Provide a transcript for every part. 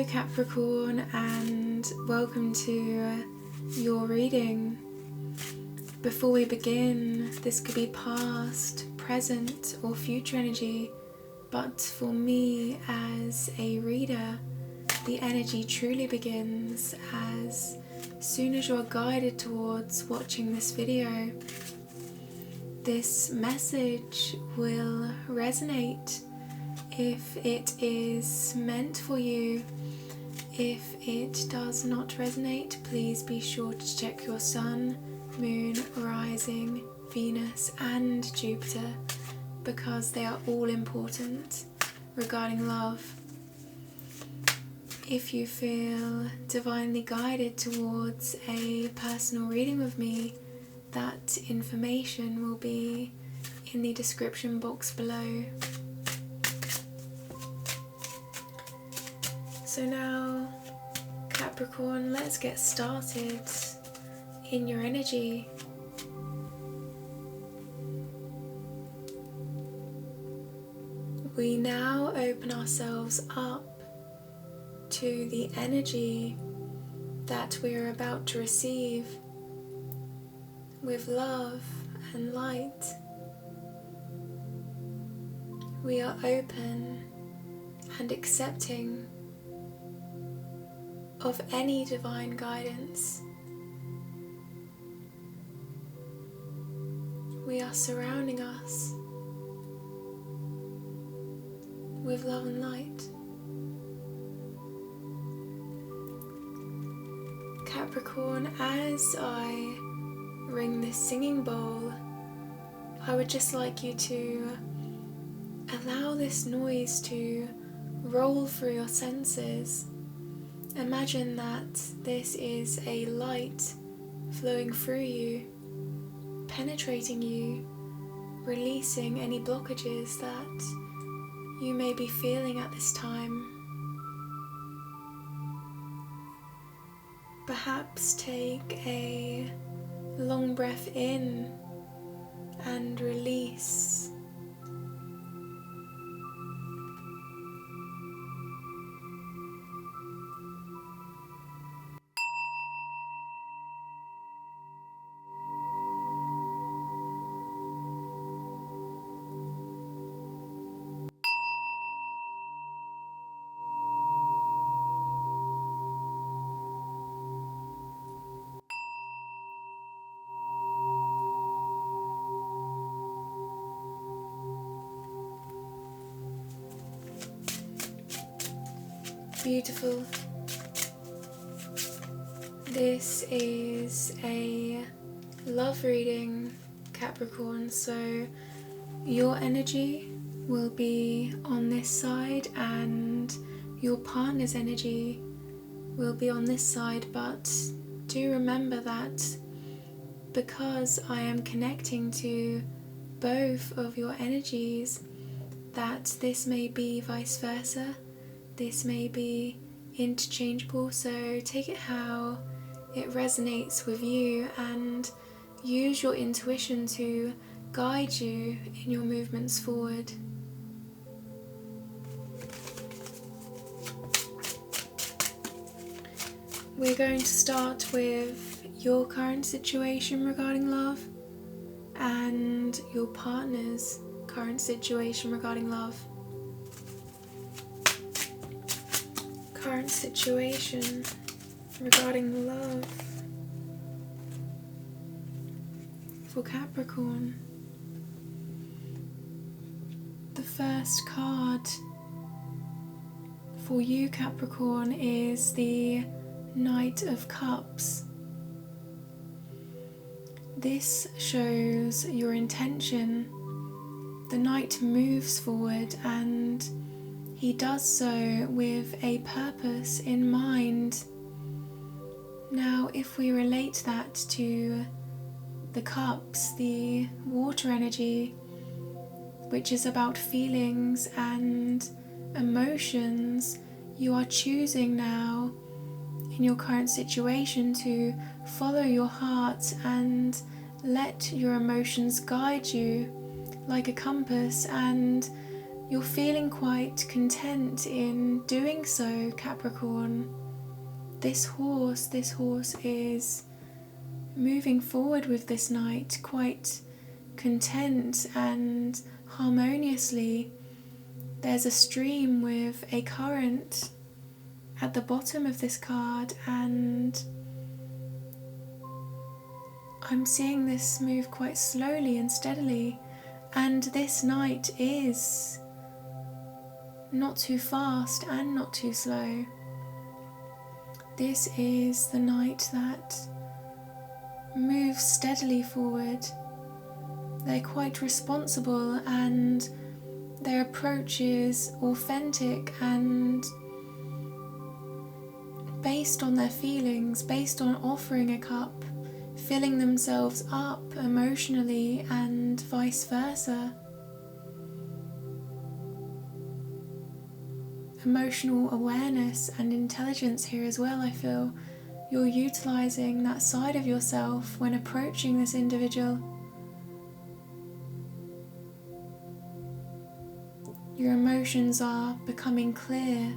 Capricorn, and welcome to your reading. Before we begin, this could be past, present or future energy, but for me as a reader, the energy truly begins as soon as you're guided towards watching this video. This message will resonate if it is meant for you. If it does not resonate, please be sure to check your sun, moon, rising, Venus and Jupiter, because they are all important regarding love. If you feel divinely guided towards a personal reading with me, that information will be in the description box below. So now, Capricorn, let's get started in your energy. We now open ourselves up to the energy that we are about to receive with love and light. We are open and accepting of any divine guidance. We are surrounding us with love and light. Capricorn, as I ring this singing bowl, I would just like you to allow this noise to roll through your senses. Imagine that this is a light flowing through you, penetrating you, releasing any blockages that you may be feeling at this time. Perhaps take a long breath in and release. Beautiful. This is a love reading, Capricorn, so your energy will be on this side and your partner's energy will be on this side, but do remember that because I am connecting to both of your energies, that this may be vice versa. This may be interchangeable, so take it how it resonates with you and use your intuition to guide you in your movements forward. We're going to start with your current situation regarding love and your partner's current situation regarding love. Current situation regarding love for Capricorn. The first card for you, Capricorn, is the Knight of Cups. This shows your intention. The Knight moves forward and he does so with a purpose in mind. Now, if we relate that to the cups, the water energy, which is about feelings and emotions, you are choosing now in your current situation to follow your heart and let your emotions guide you like a compass and you're feeling quite content in doing so, Capricorn. This horse is moving forward with this night quite content and harmoniously. There's a stream with a current at the bottom of this card, and I'm seeing this move quite slowly and steadily, and this night is not too fast and not too slow. This is the night that moves steadily forward. They're quite responsible, and their approach is authentic and based on their feelings, based on offering a cup, filling themselves up emotionally, and vice versa. Emotional awareness and intelligence here as well. I feel you're utilizing that side of yourself when approaching this individual. Your emotions are becoming clear,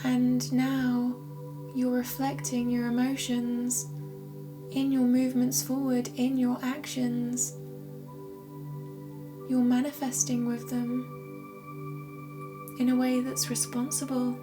and now you're reflecting your emotions in your movements forward, in your actions. You're manifesting with them in a way that's responsible.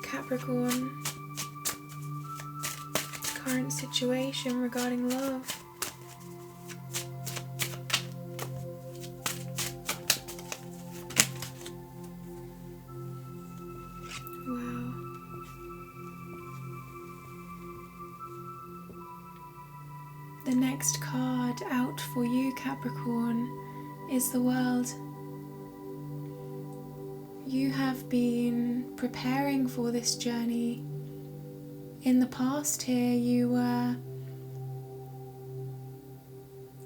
Capricorn, current situation regarding love. Wow. The next card out for you, Capricorn, is the World. You have been preparing for this journey. In the past here, you were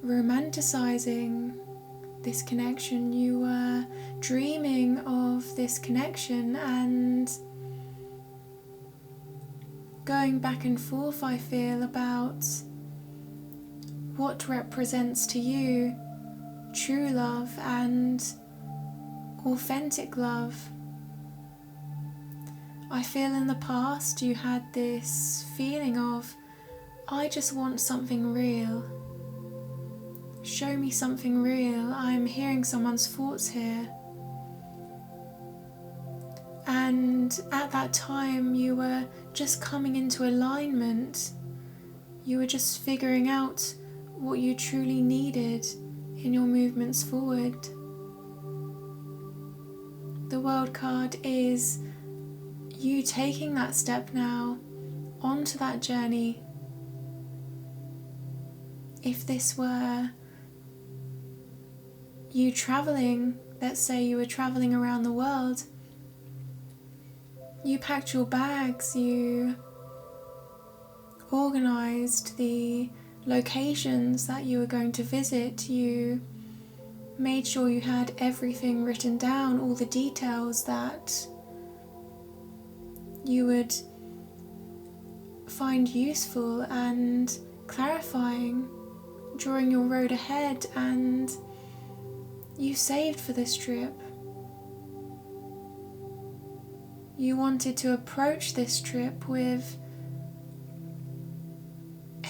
romanticizing this connection. You were dreaming of this connection and going back and forth, I feel, about what represents to you true love and authentic love. I feel in the past you had this feeling of, I just want something real. Show me something real. I'm hearing someone's thoughts here. And at that time you were just coming into alignment. You were just figuring out what you truly needed in your movements forward. The World card is you taking that step now onto that journey. If this were you traveling, let's say you were traveling around the world, you packed your bags, you organized the locations that you were going to visit, you made sure you had everything written down, all the details that you would find useful and clarifying during your road ahead, and you saved for this trip. You wanted to approach this trip with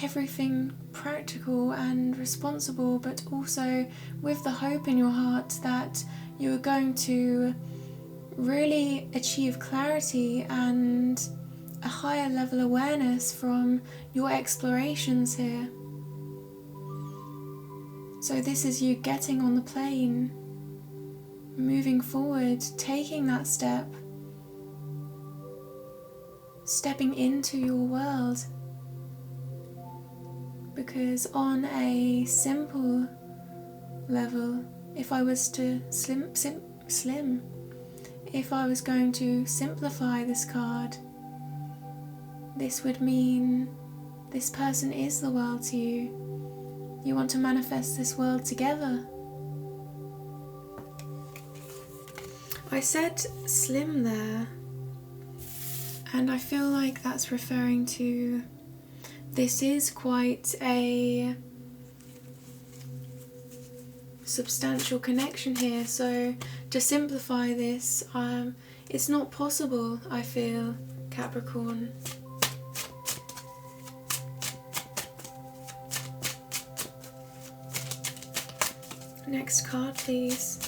everything practical and responsible, but also with the hope in your heart that you were going to really achieve clarity and a higher level awareness from your explorations here. So this is you getting on the plane, moving forward, taking that step, stepping into your world. Because on a simple level, if I was to if I was going to simplify this card, this would mean This person is the world to you. You want to manifest this world together. I said slim there, and I feel like that's referring to this is quite a substantial connection here. So to simplify this, it's not possible, I feel, Capricorn. Next card, please.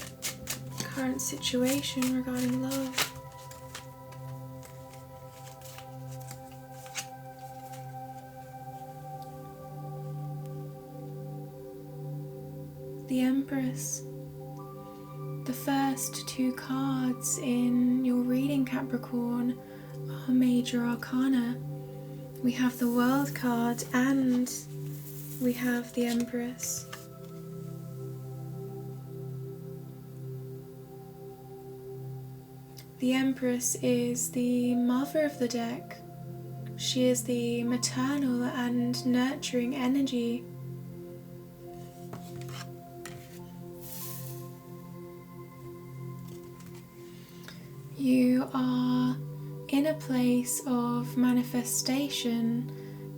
Current situation regarding love. The Empress. The first two cards in your reading, Capricorn, are major arcana. We have the World card and we have the Empress. The Empress is the mother of the deck. She is the maternal and nurturing energy. You are in a place of manifestation.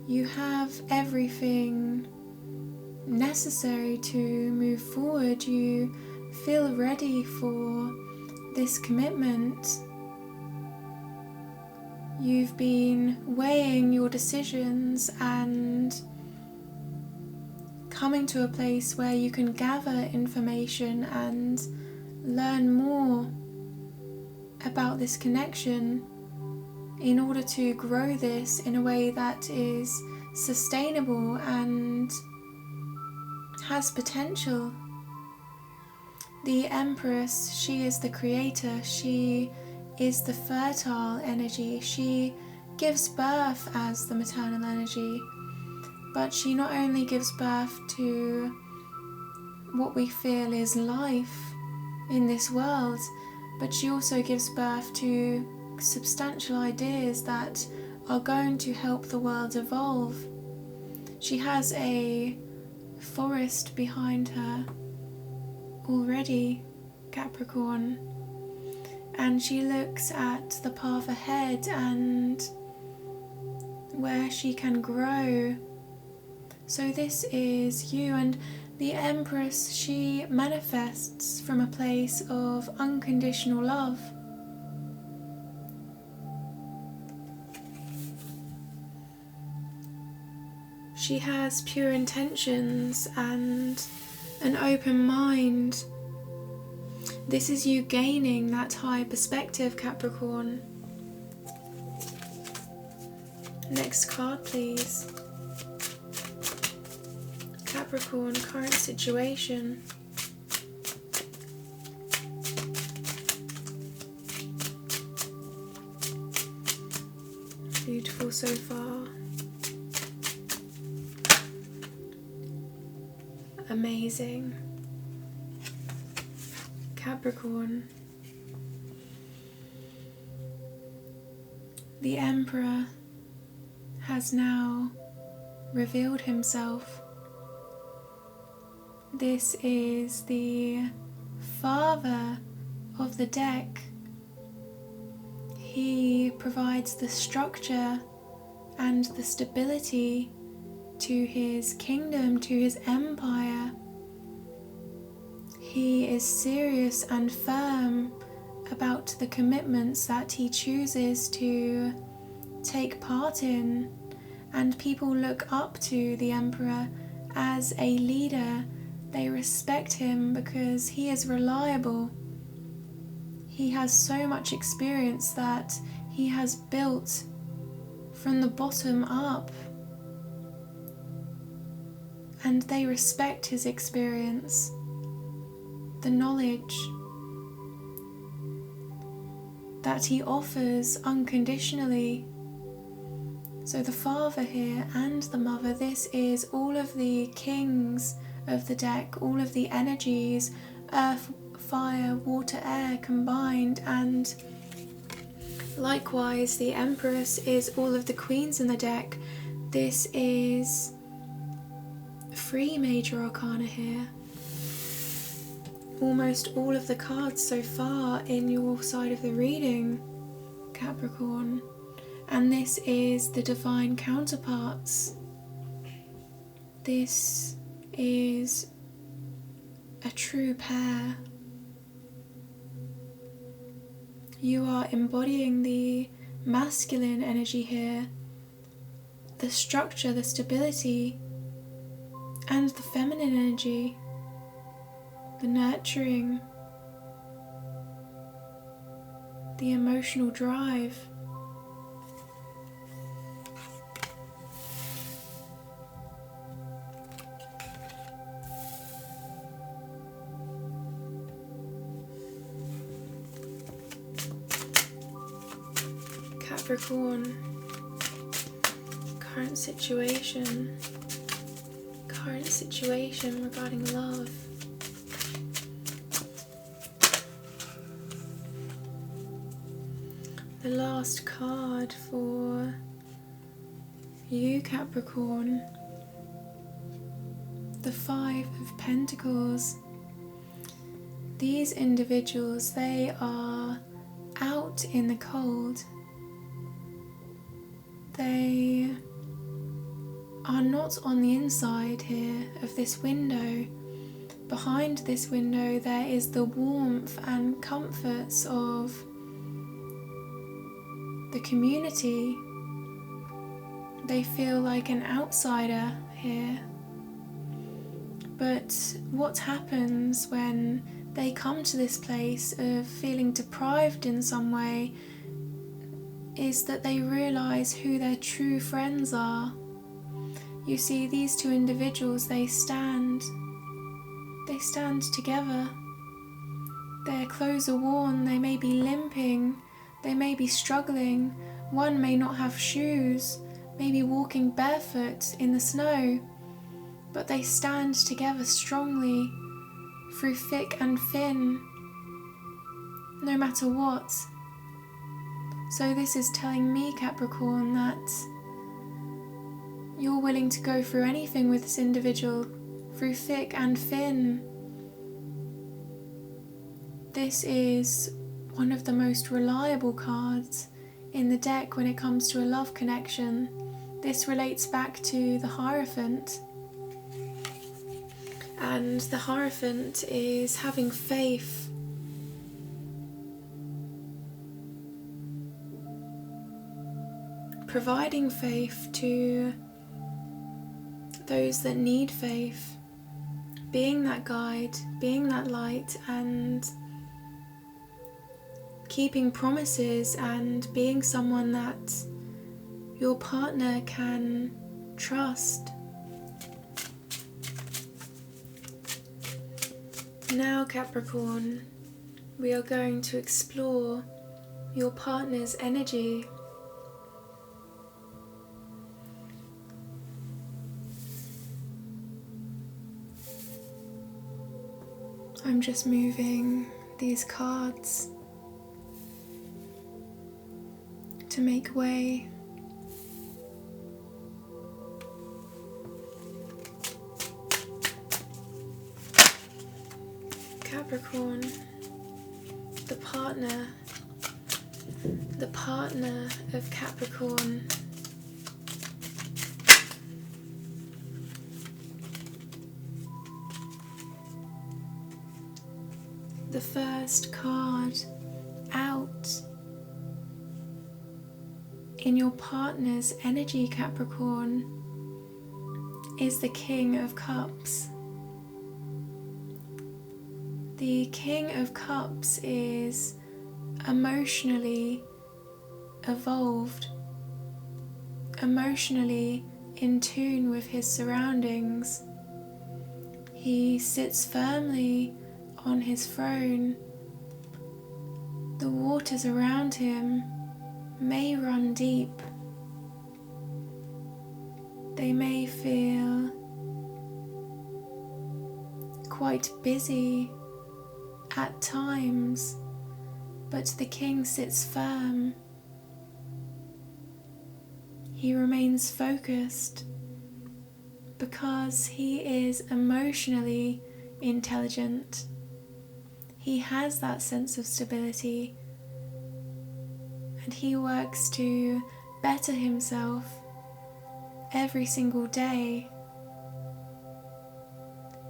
You have everything necessary to move forward. You feel ready for this commitment. You've been weighing your decisions and coming to a place where you can gather information and learn more about this connection in order to grow this in a way that is sustainable and has potential. The Empress, she is the creator, she is the fertile energy, she gives birth as the maternal energy, but she not only gives birth to what we feel is life in this world, but she also gives birth to substantial ideas that are going to help the world evolve. She has a forest behind her already, Capricorn, and she looks at the path ahead and where she can grow. So this is you, and the Empress, she manifests from a place of unconditional love. She has pure intentions and an open mind. This is you gaining that high perspective, Capricorn. Next card, please. Capricorn, current situation. Beautiful so far. Amazing. Capricorn. The Emperor has now revealed himself. This is the father of the deck. He provides the structure and the stability to his kingdom, to his empire. He is serious and firm about the commitments that he chooses to take part in, and people look up to the Emperor as a leader. They respect him because he is reliable. He has so much experience that he has built from the bottom up, and they respect his experience, the knowledge that he offers unconditionally. So the father here and the mother, this is all of the kings of the deck, all of the energies, earth, fire, water, air combined, and likewise the Empress is all of the queens in the deck. This is 3 major arcana here. Almost all of the cards so far in your side of the reading, Capricorn. And this is the divine counterparts. This is a true pair. You are embodying the masculine energy here, the structure, the stability, and the feminine energy, the nurturing, the emotional drive. Capricorn, current situation regarding love. The last card for you, Capricorn, the 5 of Pentacles. These individuals, they are out in the cold. They are not on the inside here of this window. Behind this window there is the warmth and comforts of the community. They feel like an outsider here. But what happens when they come to this place of feeling deprived in some way is that they realize who their true friends are. You see, these 2 individuals, they stand together. Their clothes are worn, they may be limping, they may be struggling. One may not have shoes, maybe walking barefoot in the snow, but they stand together strongly through thick and thin, no matter what. So this is telling me, Capricorn, that you're willing to go through anything with this individual, through thick and thin. This is one of the most reliable cards in the deck when it comes to a love connection. This relates back to the Hierophant. And the Hierophant is having faith. Providing faith to those that need faith, being that guide, being that light, and keeping promises and being someone that your partner can trust. Now, Capricorn, we are going to explore your partner's energy. I'm just moving these cards to make way. Capricorn, the partner of Capricorn. The first card out in your partner's energy, Capricorn, is the King of Cups. The King of Cups is emotionally evolved, emotionally in tune with his surroundings. He sits firmly on his throne. The waters around him may run deep. They may feel quite busy at times, but the king sits firm. He remains focused because he is emotionally intelligent. He has that sense of stability, and he works to better himself every single day.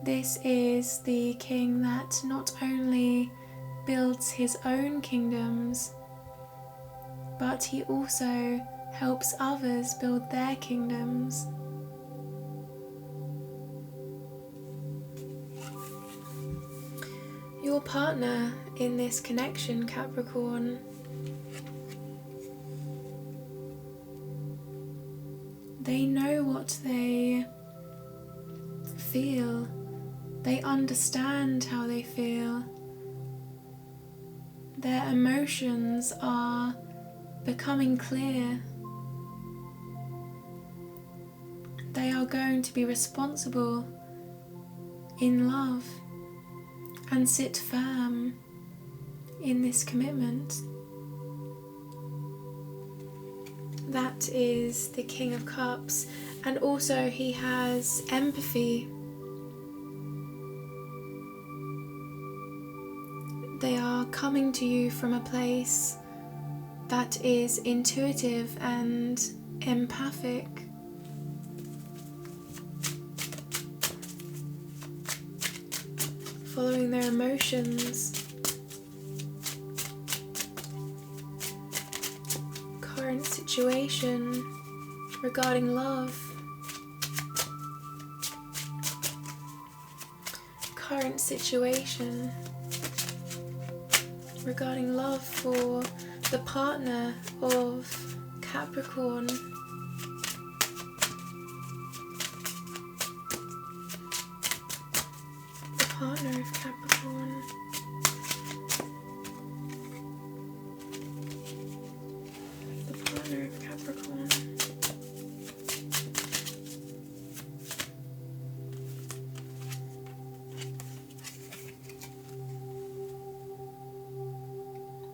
This is the king that not only builds his own kingdoms, but he also helps others build their kingdoms. Your partner in this connection, Capricorn, they know what they feel. They understand how they feel. Their emotions are becoming clear. They are going to be responsible in love and sit firm in this commitment. That is the King of Cups, and also he has empathy. They are coming to you from a place that is intuitive and empathic. Following their emotions. Current situation regarding love. Current situation regarding love for the partner of Capricorn. The partner of Capricorn. The partner of Capricorn.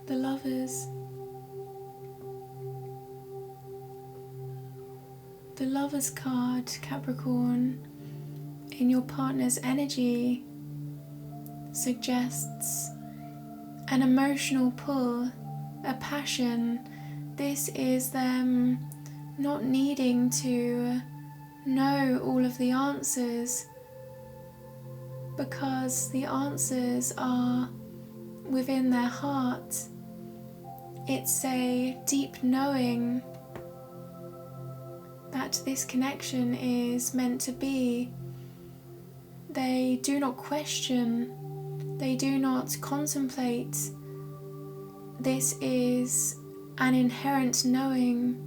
The Lovers. The Lovers card, Capricorn, in your partner's energy suggests an emotional pull, a passion. This is them not needing to know all of the answers, because the answers are within their heart. It's a deep knowing that this connection is meant to be. They do not question, they do not contemplate. This is an inherent knowing,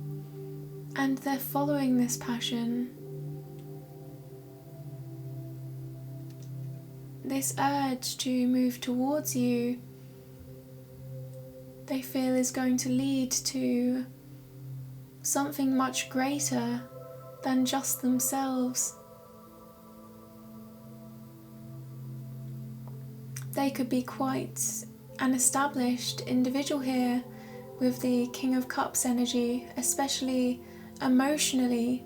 and they're following this passion. This urge to move towards you, they feel is going to lead to something much greater than just themselves. They could be quite an established individual here with the King of Cups energy, especially emotionally,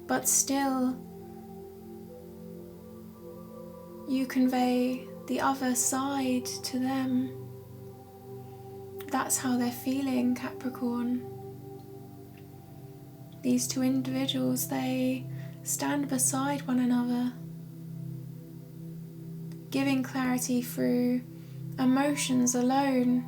but still you convey the other side to them. That's how they're feeling, Capricorn. These two individuals, they stand beside one another, giving clarity through emotions alone.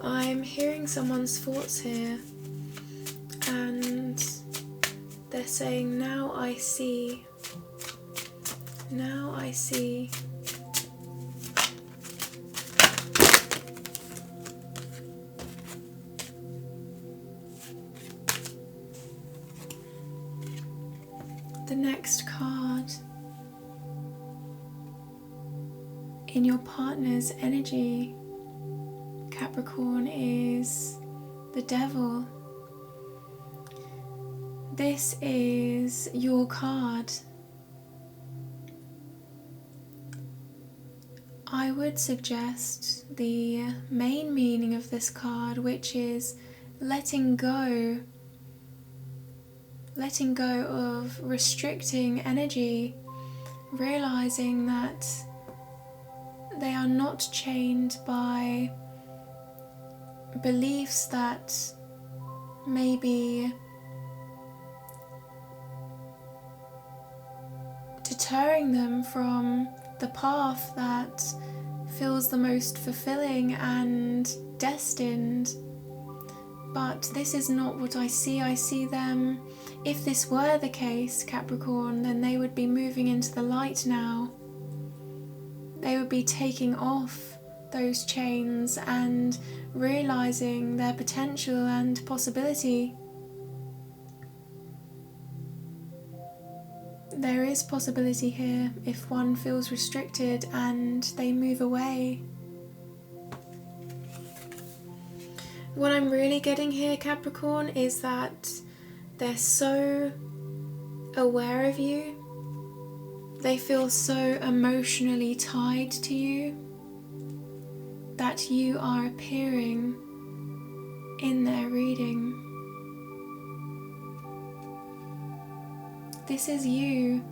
I'm hearing someone's thoughts here, and they're saying, now I see. Now I see. The next card in your partner's energy, Capricorn, is the Devil. this is your card. I would suggest the main meaning of this card, which is letting go of restricting energy, realizing that they are not chained by beliefs that may be deterring them from the path that feels the most fulfilling and destined. But this is not what I see. I see them, if this were the case, Capricorn, then they would be moving into the light now. They would be taking off those chains and realizing their potential and possibility. There is possibility here if one feels restricted and they move away. What I'm really getting here, Capricorn, is that they're so aware of you. They feel so emotionally tied to you that you are appearing in their reading. This is you.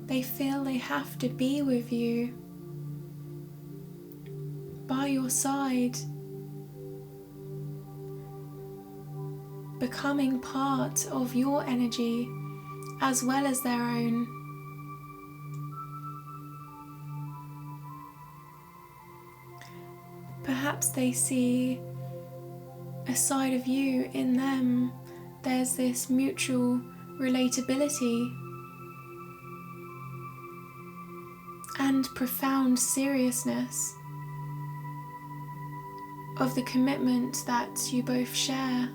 They feel they have to be with you, by your side, becoming part of your energy as well as their own. Perhaps they see a side of you in them. There's this mutual relatability and profound seriousness of the commitment that you both share.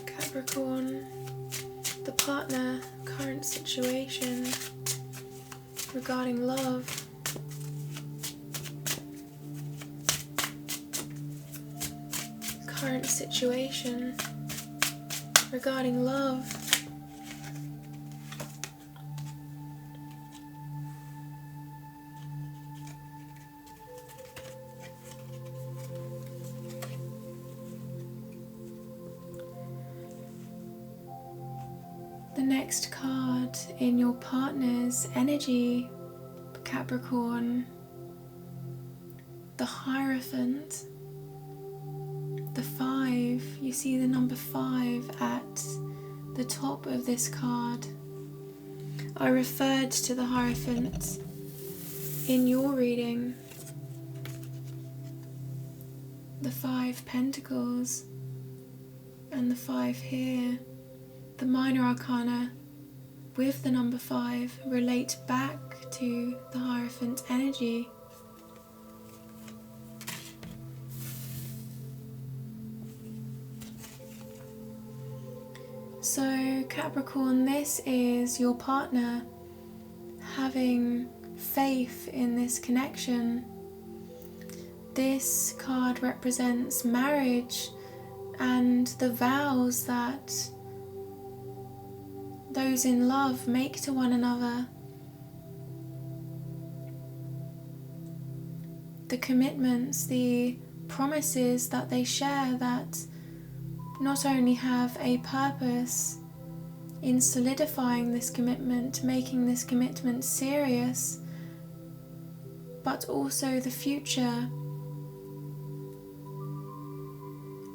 Capricorn, the partner, current situation regarding love. Current situation regarding love. The next card in your partner's energy, Capricorn, the Hierophant. The 5, you see the number 5 at the top of this card. I referred to the Hierophant in your reading. The 5 Pentacles and the 5 here. The minor arcana with the number 5 relate back to the Hierophant energy. So Capricorn, this is your partner having faith in this connection. This card represents marriage and the vows that those in love make to one another. The commitments, the promises that they share that not only have a purpose in solidifying this commitment, making this commitment serious, but also the future,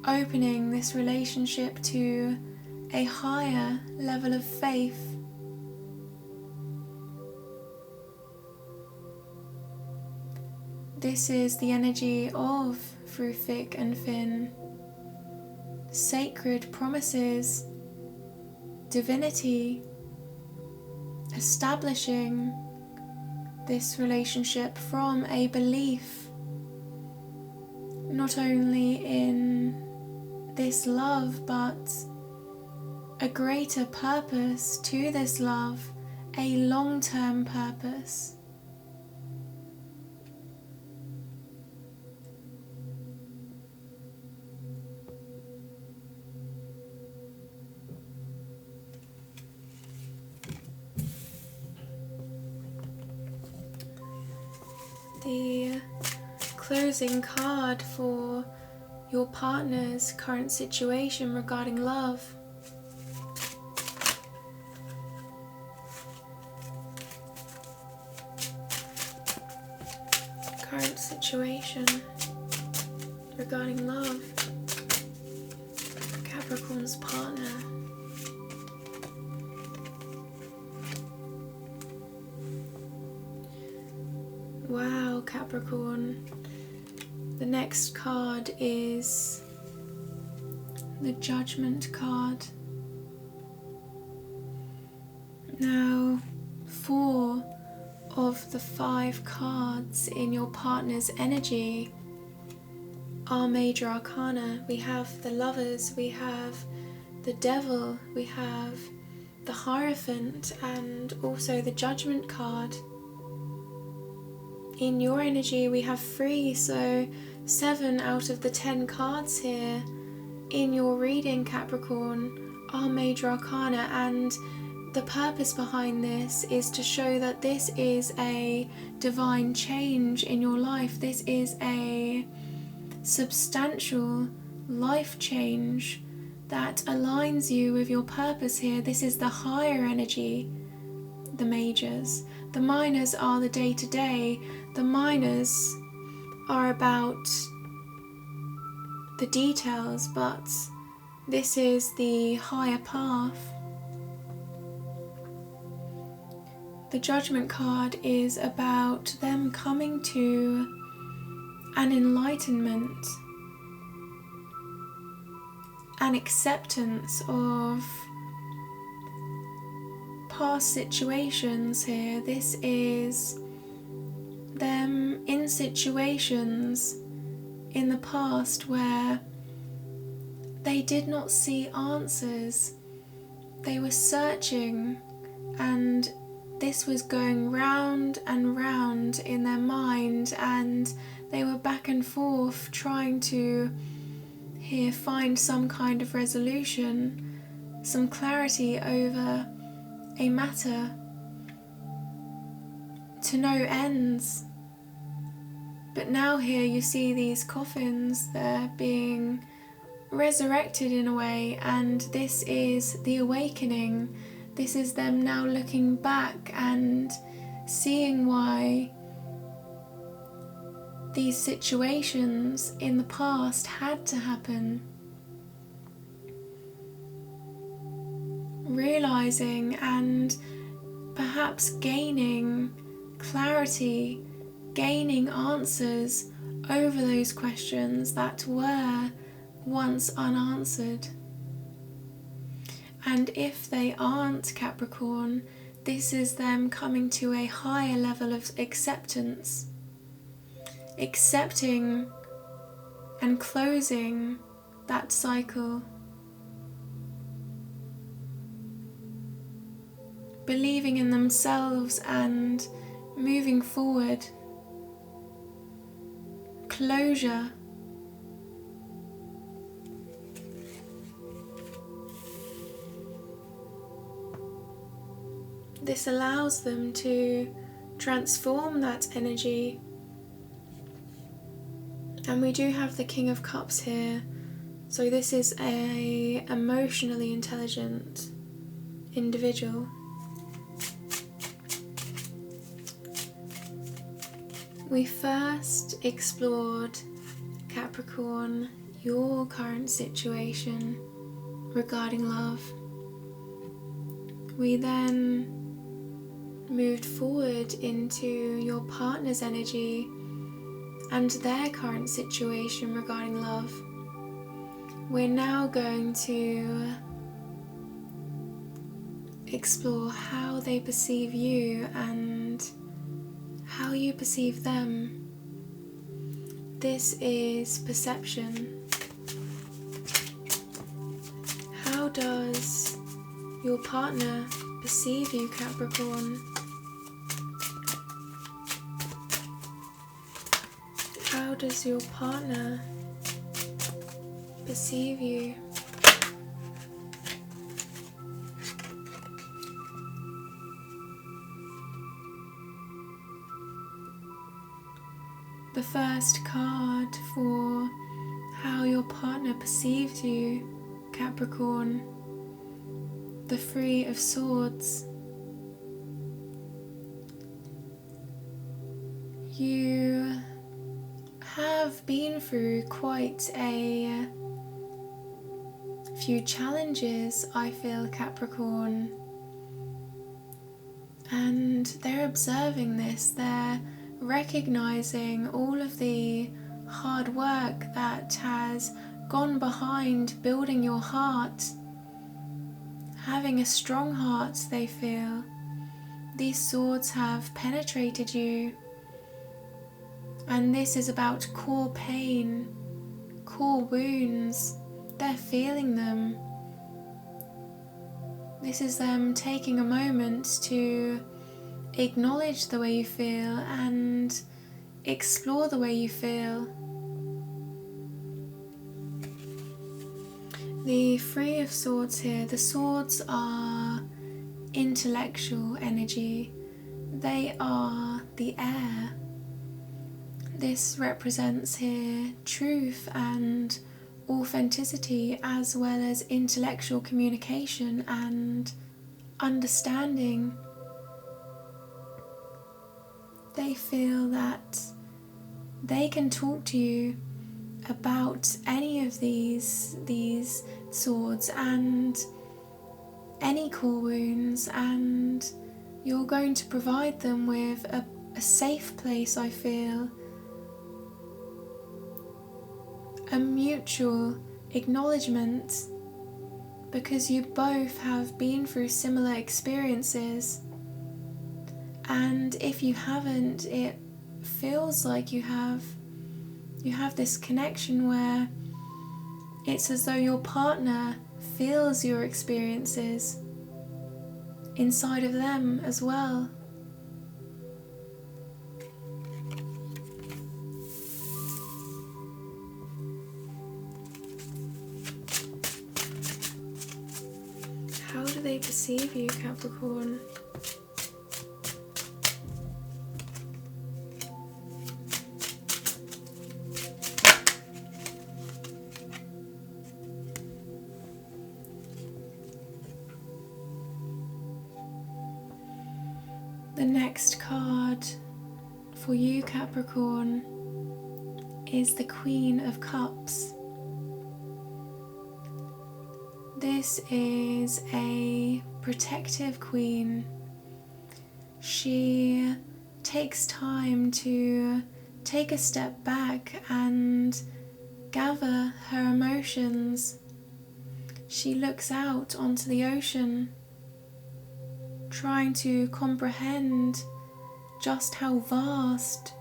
opening this relationship to a higher level of faith. This is the energy of through thick and thin. Sacred promises, divinity, establishing this relationship from a belief not only in this love, but a greater purpose to this love, a long-term purpose. The closing card for your partner's current situation regarding love. Current situation regarding love. Capricorn's partner. Wow, Capricorn. The next card is the Judgment card. Now, 4 of the 5 cards in your partner's energy are major arcana. We have the Lovers, we have the Devil, we have the Hierophant, and also the Judgment card. In your energy we have 3, so 7 out of the 10 cards here in your reading, Capricorn, are major arcana, and the purpose behind this is to show that this is a divine change in your life. This is a substantial life change that aligns you with your purpose here. This is the higher energy, the majors. The minors are the day-to-day. The minors are about the details, but this is the higher path. The Judgment card is about them coming to an enlightenment, an acceptance of past situations here. This is them in situations in the past where they did not see answers. They were searching, and this was going round and round in their mind, and they were back and forth trying to here find some kind of resolution, some clarity over a matter to no ends. But now here you see these coffins, they're being resurrected in a way, and this is the awakening. This is them now looking back and seeing why these situations in the past had to happen. Realizing and perhaps gaining clarity, gaining answers over those questions that were once unanswered. And if they aren't, Capricorn, this is them coming to a higher level of acceptance, accepting and closing that cycle, believing in themselves and moving forward. Closure. This allows them to transform that energy. And we do have the King of Cups here, so this is a emotionally intelligent individual. We first explored, Capricorn, your current situation regarding love. We then moved forward into your partner's energy and their current situation regarding love. We're now going to explore how they perceive you and how you perceive them. This is perception. does your partner perceive you, Capricorn? How does your partner perceive you? The first card for how your partner perceives you, Capricorn, the Three of Swords. You have been through quite a few challenges, I feel, Capricorn, and they're observing this. They're recognizing all of the hard work that has gone behind building your heart, having a strong heart. They feel these swords have penetrated you, and this is about core pain, core wounds. They're feeling them. This is them taking a moment to acknowledge the way you feel and explore the way you feel. The Three of Swords here, the swords are intellectual energy. They are the air. This represents here truth and authenticity, as well as intellectual communication and understanding. They feel that they can talk to you about any of these swords and any core wounds, and you're going to provide them with a safe place, I feel, a mutual acknowledgement, because you both have been through similar experiences. And if you haven't, it feels like you have this connection where it's as though your partner feels your experiences inside of them as well. How do they perceive you, Capricorn? The next card for you, Capricorn, is the Queen of Cups. This is a protective queen. She takes time to take a step back and gather her emotions. She looks out onto the ocean, trying to comprehend just how vast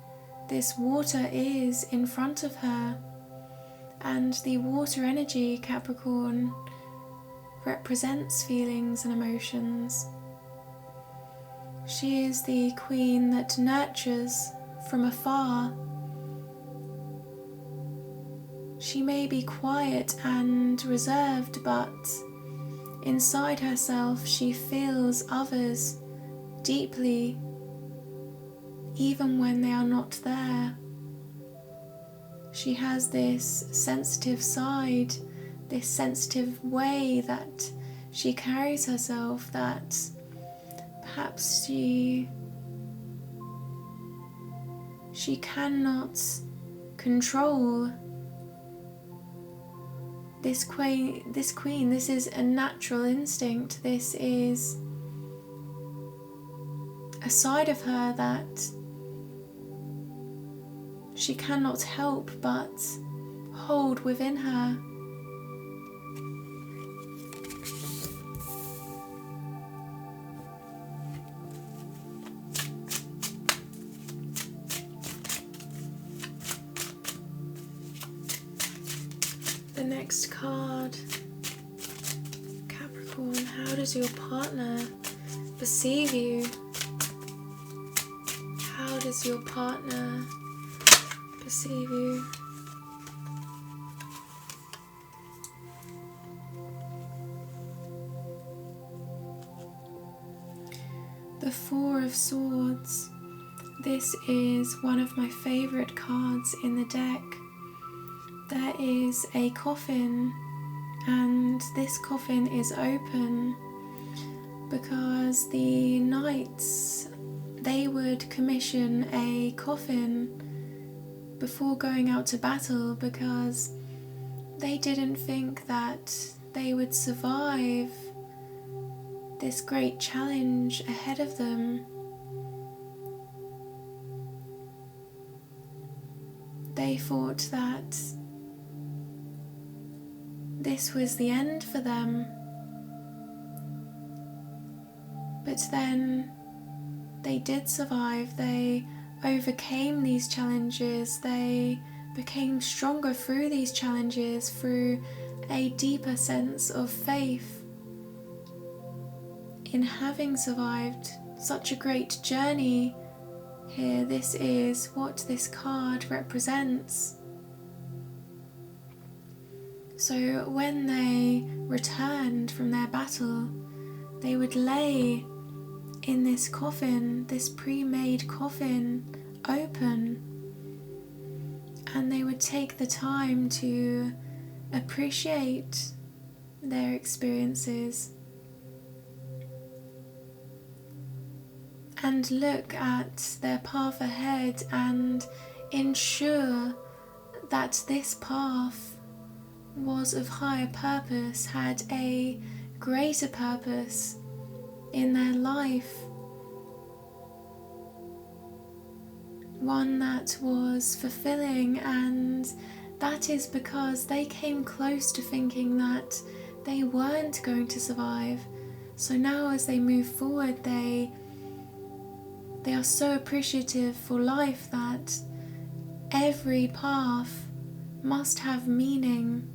this water is in front of her. And the water energy, Capricorn, represents feelings and emotions. She is the queen that nurtures from afar. She may be quiet and reserved, but inside herself she feels others deeply, even when they are not there. She has this sensitive side, this sensitive way that she carries herself, that perhaps she cannot control. This queen, this is a natural instinct. This is a side of her that she cannot help but hold within her. The next card How does your partner perceive you? How does your partner perceive you? The Four of Swords. This is one of my favourite cards in the deck. There is a coffin, and this coffin is open because the knights, they would commission a coffin before going out to battle because they didn't think that they would survive this great challenge ahead of them. They thought that this was the end for them. But then they did survive. They overcame these challenges. They became stronger through these challenges, through a deeper sense of faith in having survived such a great journey. Here, this is what this card represents. So when they returned from their battle, they would lay in this coffin, this pre-made coffin, open, and they would take the time to appreciate their experiences and look at their path ahead and ensure that this path was of higher purpose, had a greater purpose in their life, one that was fulfilling. And that is because they came close to thinking that they weren't going to survive. So now as they move forward, they are so appreciative for life that every path must have meaning.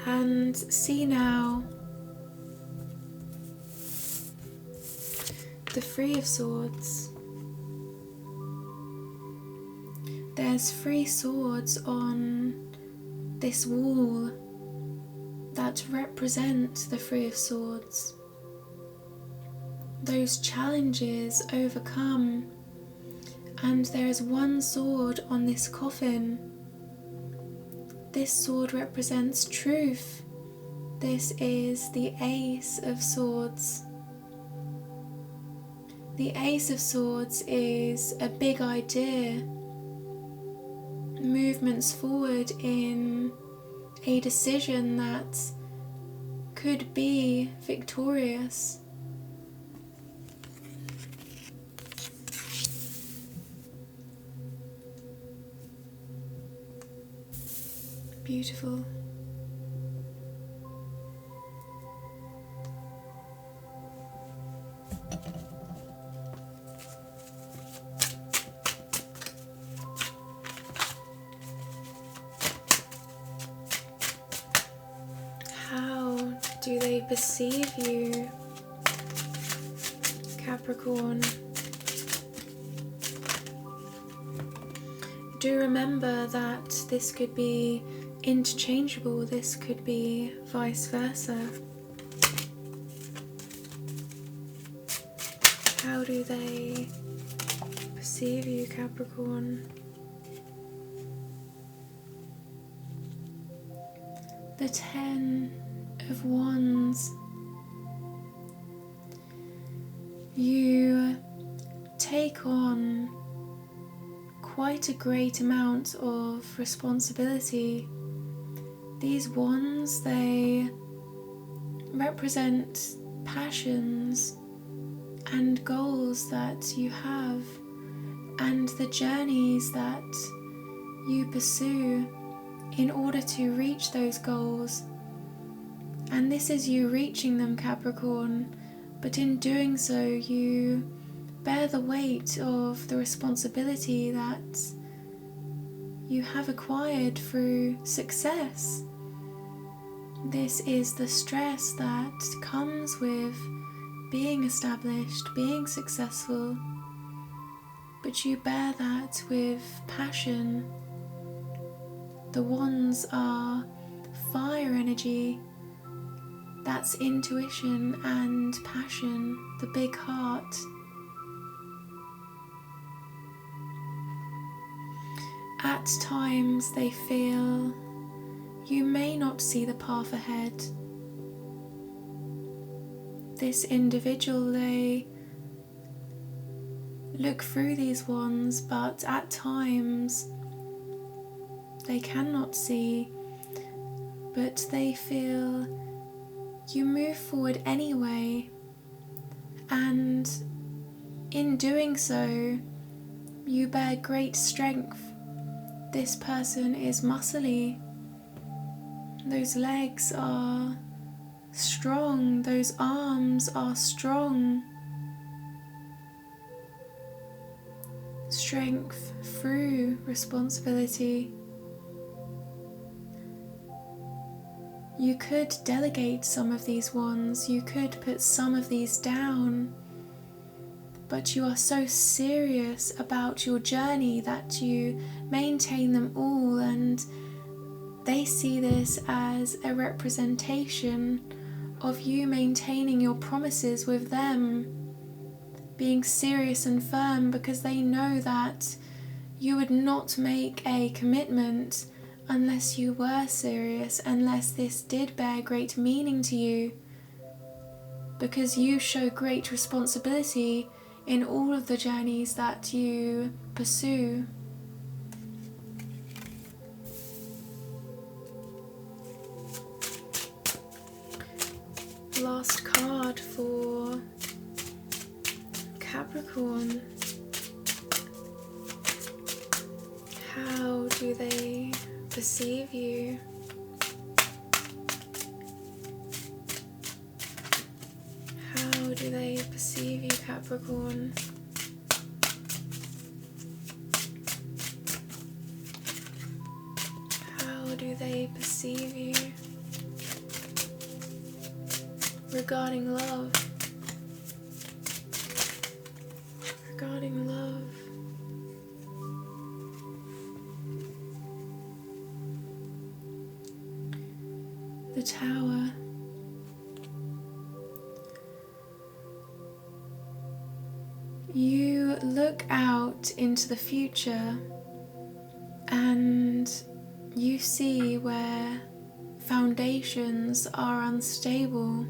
And see now the Three of Swords. There's 3 swords on this wall that represent the Three of Swords. Those challenges overcome, and there is 1 sword on this coffin. This sword represents truth. This is the Ace of Swords. The Ace of Swords is a big idea, movements forward in a decision that could be victorious. Beautiful. How do they perceive you, Capricorn? Do remember that this could be interchangeable, this could be vice versa. How do they perceive you, Capricorn? The 10 of Wands. You take on quite a great amount of responsibility. These wands, they represent passions and goals that you have, and the journeys that you pursue in order to reach those goals. And this is you reaching them, Capricorn, but in doing so you bear the weight of the responsibility that you have acquired through success. This is the stress that comes with being established, being successful, but you bear that with passion. The wands are fire energy, that's intuition and passion, the big heart. At times they feel you may not see the path ahead. This individual, they look through these wands, but at times they cannot see, but they feel you move forward anyway, and in doing so you bear great strength. This person is muscly, those legs are strong, those arms are strong. Strength through responsibility. You could delegate some of these wands, you could put some of these down, but you are so serious about your journey that you maintain them all, and they see this as a representation of you maintaining your promises with them, being serious and firm, because they know that you would not make a commitment unless you were serious, unless this did bear great meaning to you, because you show great responsibility in all of the journeys that you pursue. Last card for Capricorn. How do they perceive you? How do they perceive you, Capricorn? How do they perceive you? Regarding love. Regarding love. The Tower. You look out into the future and you see where foundations are unstable,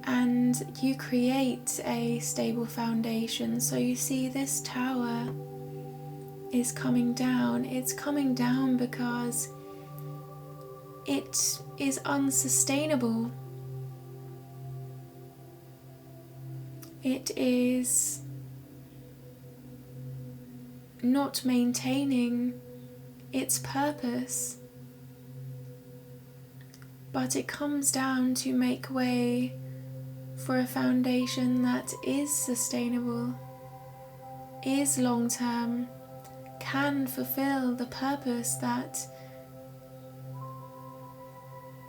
and you create a stable foundation. So you see this tower is coming down. It's coming down because it is unsustainable. It is not maintaining its purpose, but it comes down to make way for a foundation that is sustainable, is long-term, can fulfill the purpose that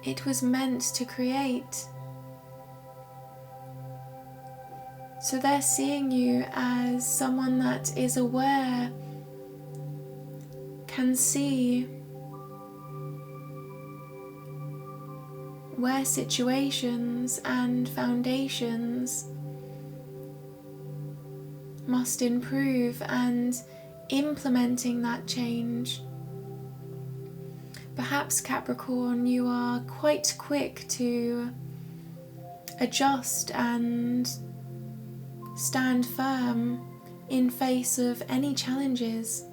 it was meant to create. So they're seeing you as someone that is aware, can see where situations and foundations must improve, and implementing that change. Perhaps, Capricorn, you are quite quick to adjust and stand firm in face of any challenges.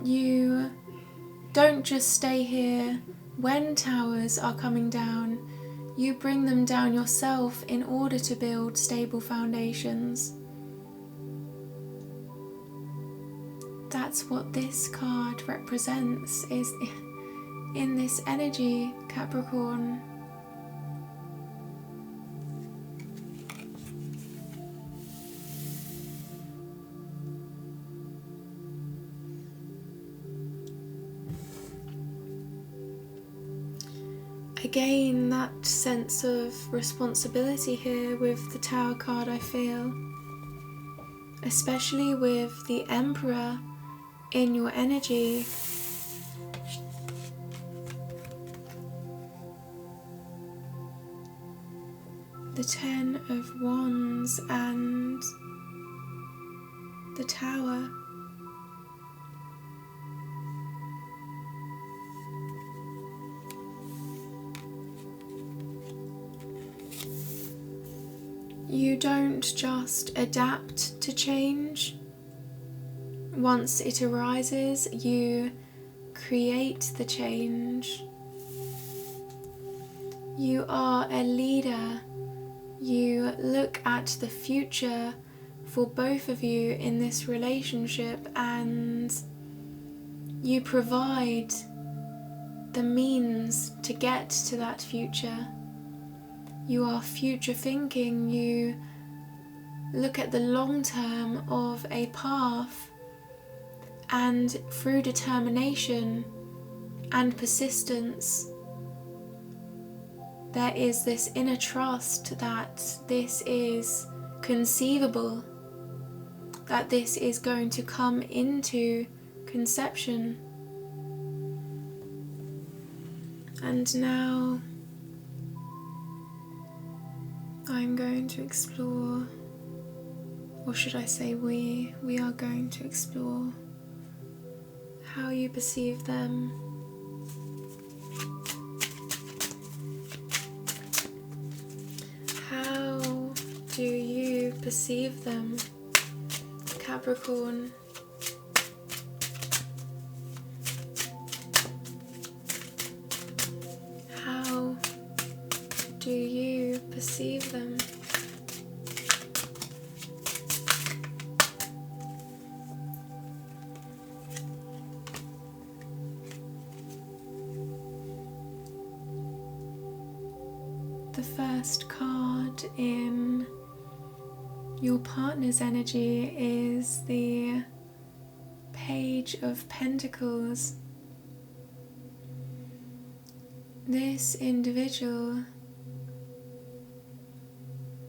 You don't just stay here when towers are coming down. You bring them down yourself in order to build stable foundations. That's what this card represents, is in this energy, Capricorn. Again, that sense of responsibility here with the Tower card, I feel. Especially with the Emperor in your energy. The Ten of Wands and the Tower. You don't just adapt to change. Once it arises, you create the change. You are a leader. You look at the future for both of you in this relationship, and you provide the means to get to that future. You are future thinking. You look at the long term of a path, and through determination and persistence, there is this inner trust that this is conceivable, that this is going to come into conception. And now I'm going to explore, or should I say we are going to explore how you perceive them. How do you perceive them, Capricorn? How do you perceive them? The first card in your partner's energy is the Page of Pentacles. This individual,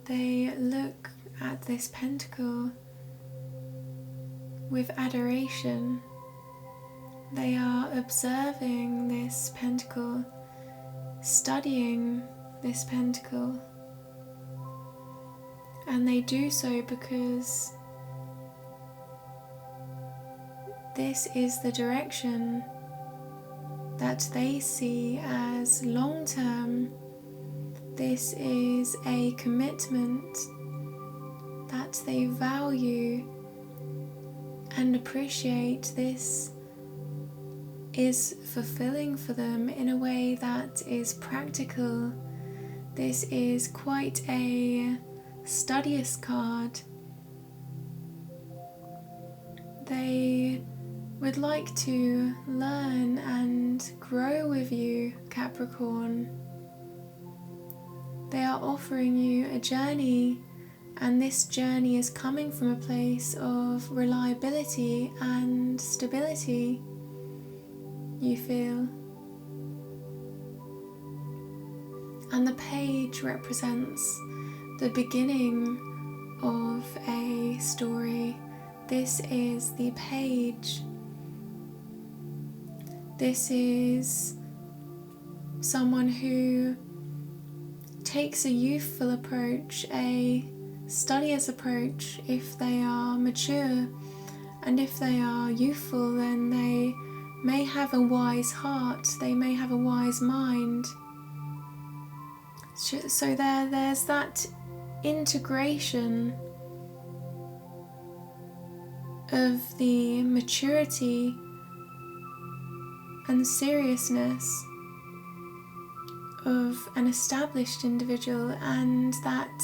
they look at this pentacle with adoration. They are observing this pentacle, studying this pentacle, and they do so because this is the direction that they see as long-term. This is a commitment that they value and appreciate. This is fulfilling for them in a way that is practical. This is quite a studious card. They would like to learn and grow with you, Capricorn. They are offering you a journey, and this journey is coming from a place of reliability and stability, you feel. And the page represents the beginning of a story. This is the page. This is someone who takes a youthful approach, a studious approach if they are mature, and if they are youthful, then they may have a wise heart, they may have a wise mind. So there's that integration of the maturity and seriousness of an established individual, and that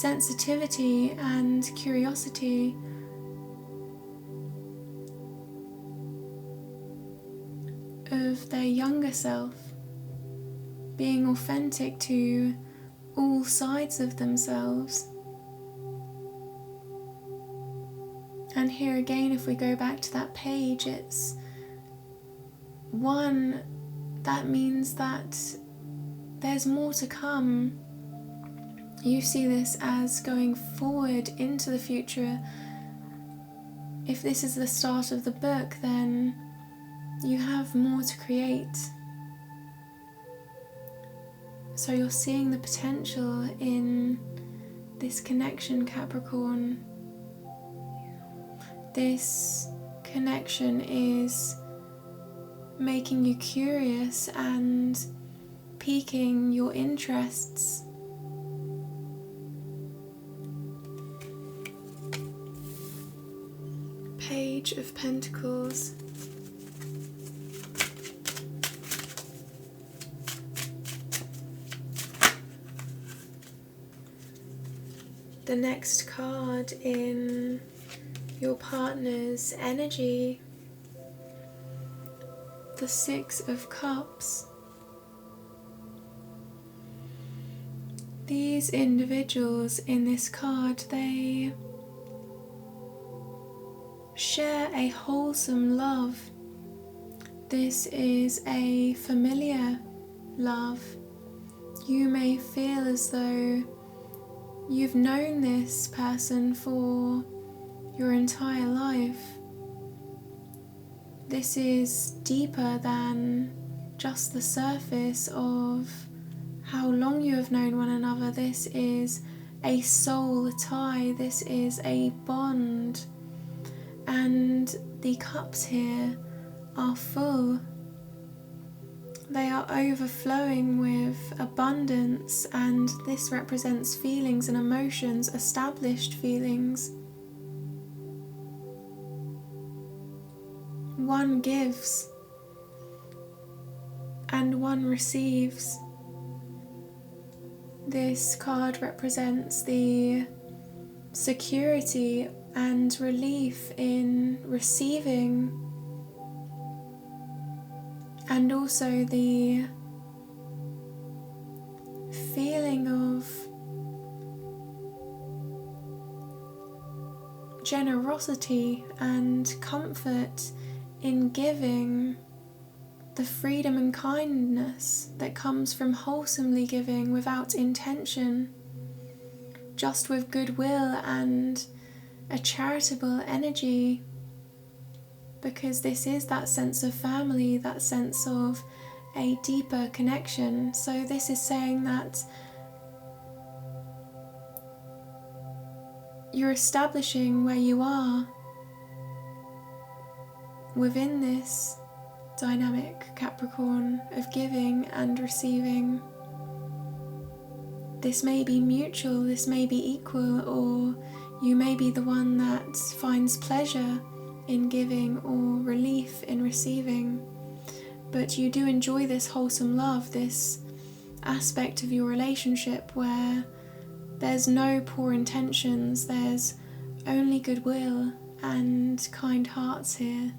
sensitivity and curiosity of their younger self, being authentic to all sides of themselves. And here again, if we go back to that page, it's one that means that there's more to come. You see this as going forward into the future. If this is the start of the book, then you have more to create. So you're seeing the potential in this connection, Capricorn. This connection is making you curious and piquing your interests. Page of Pentacles. The next card in your partner's energy, the Six of Cups. These individuals in this card, they share a wholesome love. This is a familiar love. You may feel as though you've known this person for your entire life. This is deeper than just the surface of how long you have known one another. This is a soul tie, this is a bond, and the cups here are full. They are overflowing with abundance, and this represents feelings and emotions, established feelings. One gives and one receives. This card represents the security and relief in receiving, and also the feeling of generosity and comfort in giving, the freedom and kindness that comes from wholesomely giving without intention, just with goodwill and a charitable energy. Because this is that sense of family, that sense of a deeper connection. So this is saying that you're establishing where you are within this dynamic, Capricorn, of giving and receiving. This may be mutual, this may be equal, or you may be the one that finds pleasure in giving or relief in receiving, but you do enjoy this wholesome love, this aspect of your relationship where there's no poor intentions, there's only goodwill and kind hearts here.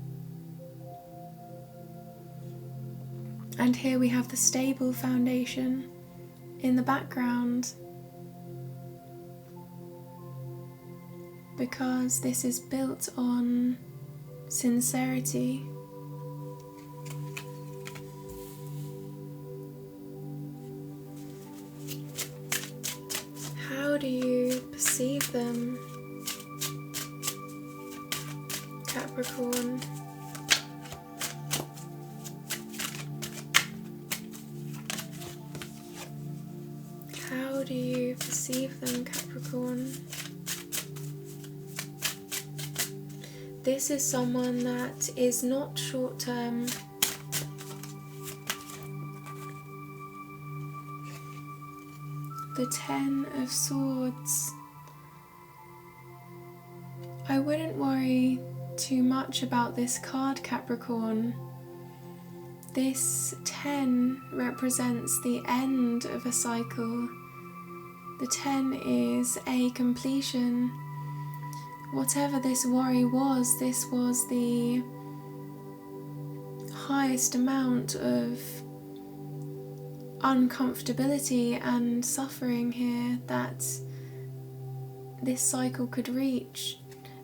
And here we have the stable foundation in the background, because this is built on sincerity. How do you perceive them, Capricorn? How do you perceive them, Capricorn? This is someone that is not short-term. The Ten of Swords. I wouldn't worry too much about this card, Capricorn. This 10 represents the end of a cycle. The 10 is a completion. Whatever this worry was, this was the highest amount of uncomfortability and suffering here that this cycle could reach.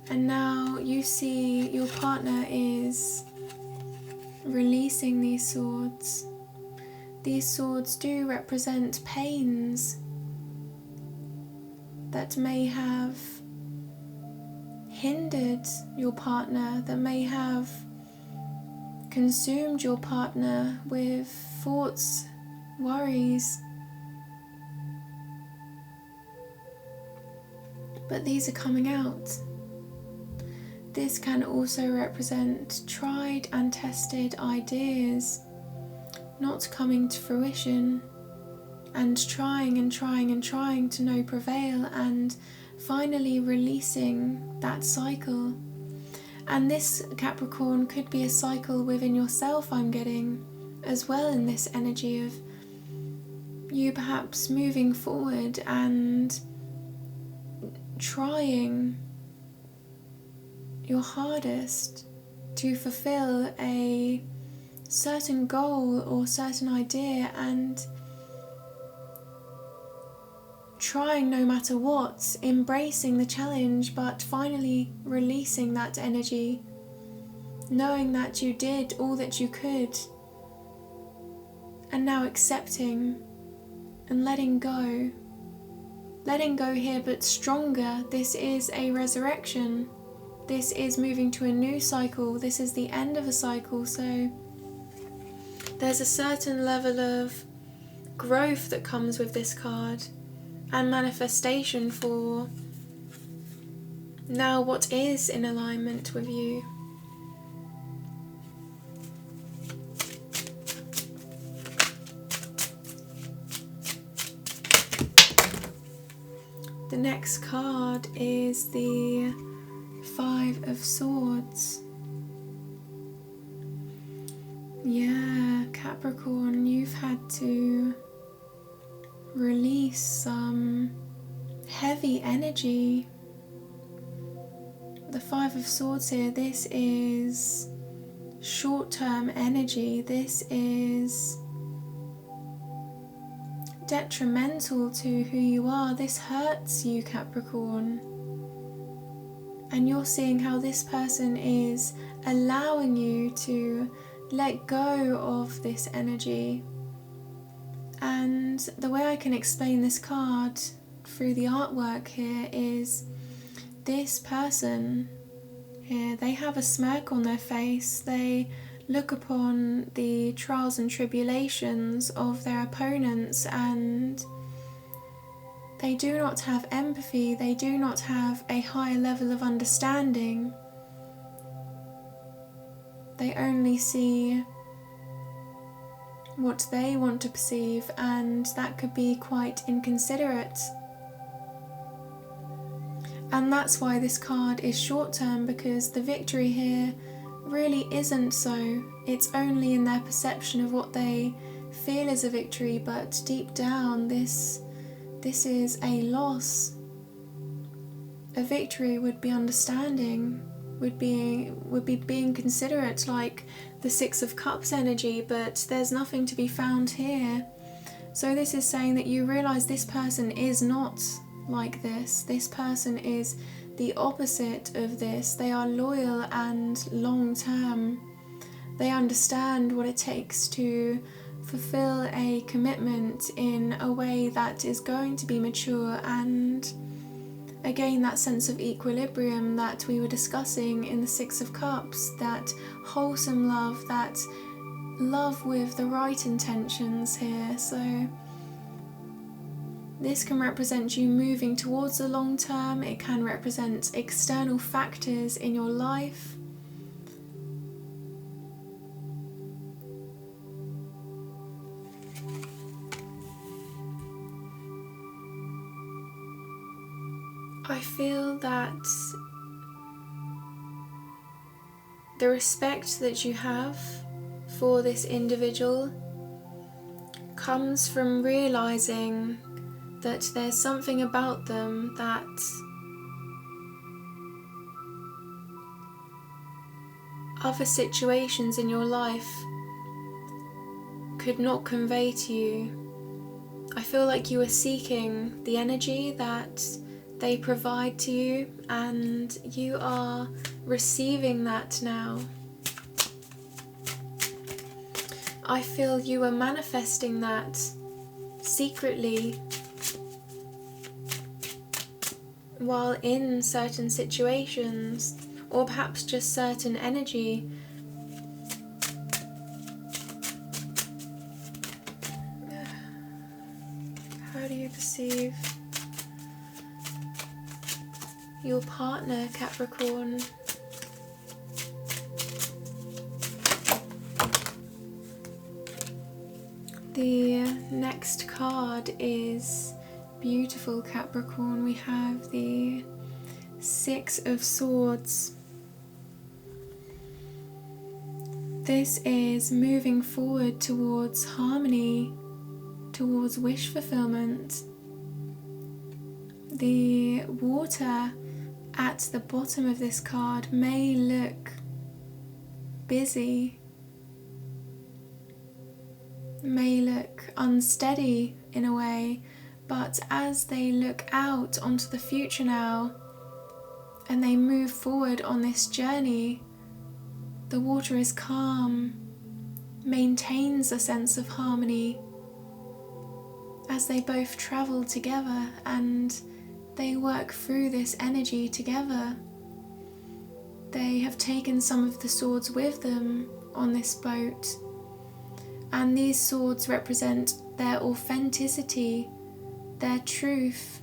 And now you see your partner is releasing these swords, these swords do represent pains that may have hindered your partner, that may have consumed your partner with thoughts, worries. But these are coming out. This can also represent tried and tested ideas not coming to fruition, and trying and trying and trying to no prevail, and finally releasing that cycle. And this, Capricorn, could be a cycle within yourself, I'm getting, as well, in this energy of you perhaps moving forward and trying your hardest to fulfill a certain goal or certain idea, and trying no matter what, embracing the challenge, but finally releasing that energy, knowing that you did all that you could, and now accepting and letting go. Letting go here, but stronger. This is a resurrection. This is moving to a new cycle. This is the end of a cycle. So there's a certain level of growth that comes with this card, and manifestation for now what is in alignment with you. The next card is the Five of Swords. Yeah, Capricorn, you've had to release some heavy energy. The Five of Swords here, this is short-term energy. This is detrimental to who you are. This hurts you, Capricorn. And you're seeing how this person is allowing you to let go of this energy. And the way I can explain this card through the artwork here is this person here, they have a smirk on their face. They look upon the trials and tribulations of their opponents, and they do not have empathy. They do not have a higher level of understanding. They only see what they want to perceive, and that could be quite inconsiderate. And that's why this card is short term, because the victory here really isn't so. It's only in their perception of what they feel is a victory, but deep down this is a loss. A victory would be understanding, would be being considerate, like the Six of Cups energy, but there's nothing to be found here. So this is saying that you realize this person is not like this. This person is the opposite of this. They are loyal and long-term. They understand what it takes to fulfill a commitment in a way that is going to be mature, and again that sense of equilibrium that we were discussing in the Six of Cups, that wholesome love, that love with the right intentions here. So this can represent you moving towards the long term. It can represent external factors in your life. I feel that the respect that you have for this individual comes from realizing that there's something about them that other situations in your life could not convey to you. I feel like you are seeking the energy that they provide to you, and you are receiving that now. I feel you are manifesting that secretly while in certain situations, or perhaps just certain energy. How do you perceive your partner, Capricorn? The next card is beautiful, Capricorn. We have the Six of Swords. This is moving forward towards harmony, towards wish fulfillment. The water at the bottom of this card may look busy, may look unsteady in a way, but as they look out onto the future now and they move forward on this journey, the water is calm, maintains a sense of harmony as they both travel together and they work through this energy together. They have taken some of the swords with them on this boat, and these swords represent their authenticity, their truth,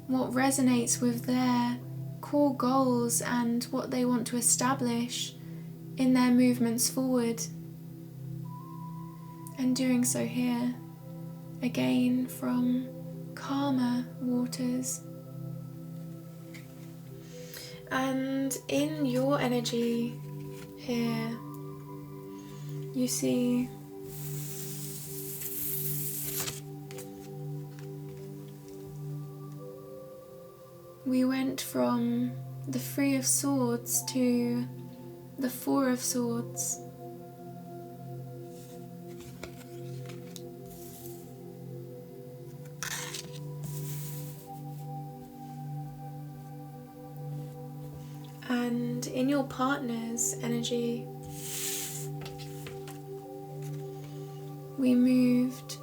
what resonates with their core goals and what they want to establish in their movements forward. And doing so here, again from calmer waters. And in your energy here, you see we went from the Three of Swords to the Four of Swords. And in your partner's energy, we moved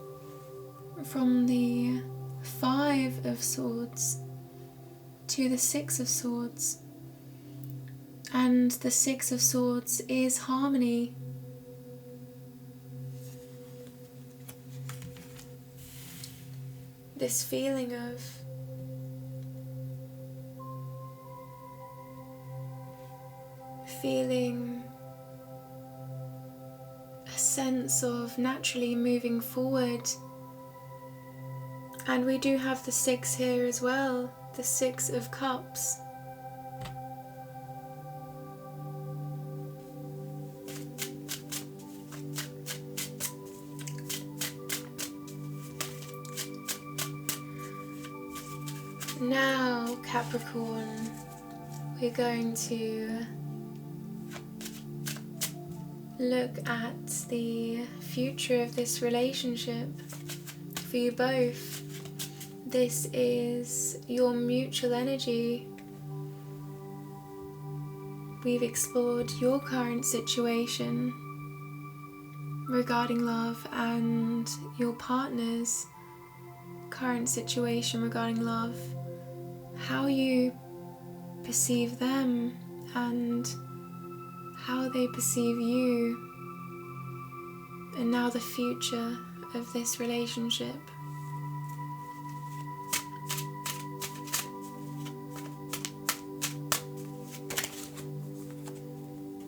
from the Five of Swords to the Six of Swords. And the Six of Swords is harmony. This feeling of feeling a sense of naturally moving forward. And we do have the Six here as well, the Six of Cups. Now, Capricorn, we're going to look at the future of this relationship for you both. This is your mutual energy. We've explored your current situation regarding love and your partner's current situation regarding love, how you perceive them and how they perceive you, and now the future of this relationship.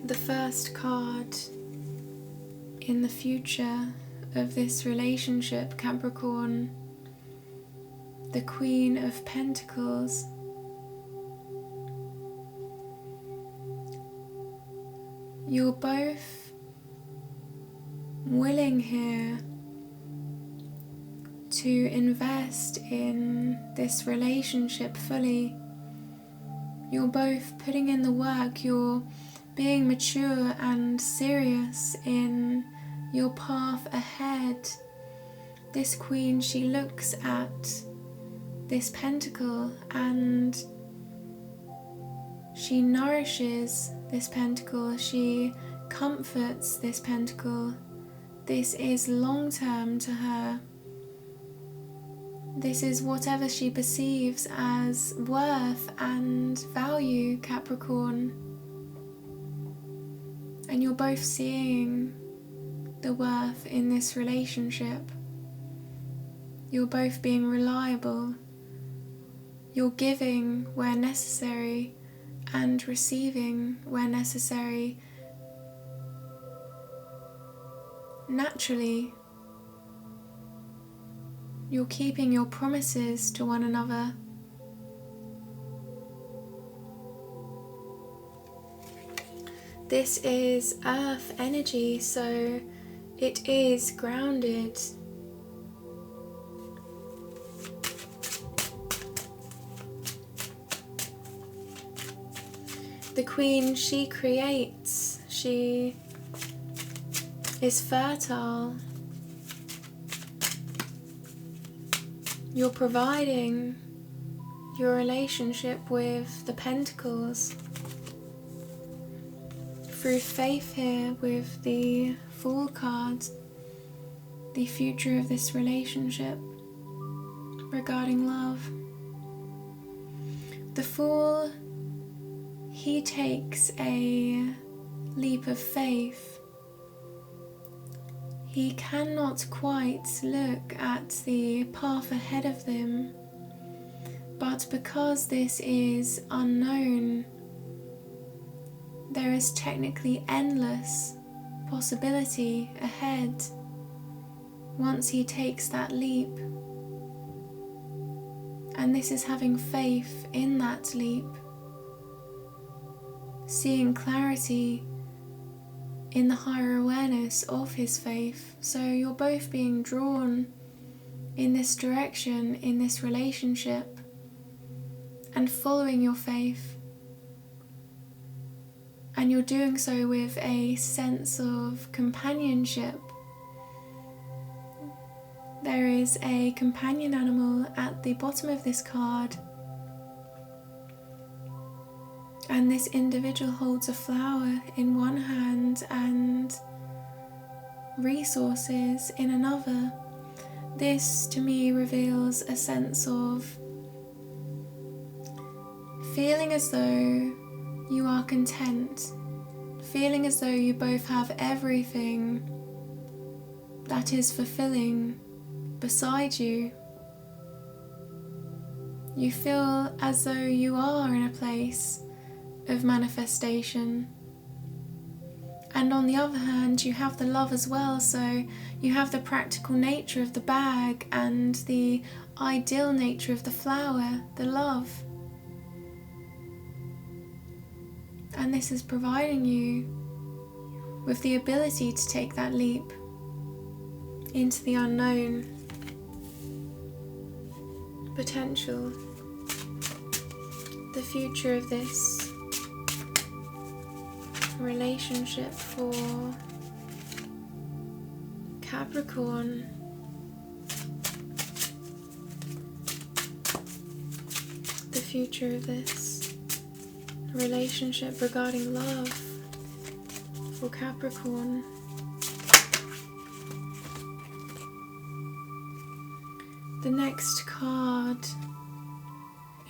The first card in the future of this relationship, Capricorn, the Queen of Pentacles. You're both willing here to invest in this relationship fully. You're both putting in the work, you're being mature and serious in your path ahead. This Queen, she looks at this pentacle and she nourishes this pentacle, she comforts this pentacle. This is long-term to her. This is whatever she perceives as worth and value, Capricorn. And you're both seeing the worth in this relationship. You're both being reliable. You're giving where necessary and receiving where necessary. Naturally, you're keeping your promises to one another. This is earth energy, so it is grounded. The Queen, she creates, she is fertile. You're providing your relationship with the Pentacles through faith here with the Fool card, the future of this relationship regarding love. The Fool, he takes a leap of faith. He cannot quite look at the path ahead of them, but because this is unknown, there is technically endless possibility ahead once he takes that leap. And this is having faith in that leap, seeing clarity in the higher awareness of his faith. So you're both being drawn in this direction, in this relationship, and following your faith. And you're doing so with a sense of companionship. There is a companion animal at the bottom of this card, and this individual holds a flower in one hand and resources in another. This to me reveals a sense of feeling as though you are content, feeling as though you both have everything that is fulfilling beside you. You feel as though you are in a place of manifestation. And on the other hand, you have the love as well, so you have the practical nature of the bag and the ideal nature of the flower, the love. And this is providing you with the ability to take that leap into the unknown potential, the future of this relationship for Capricorn. The future of this relationship regarding love for Capricorn. The next card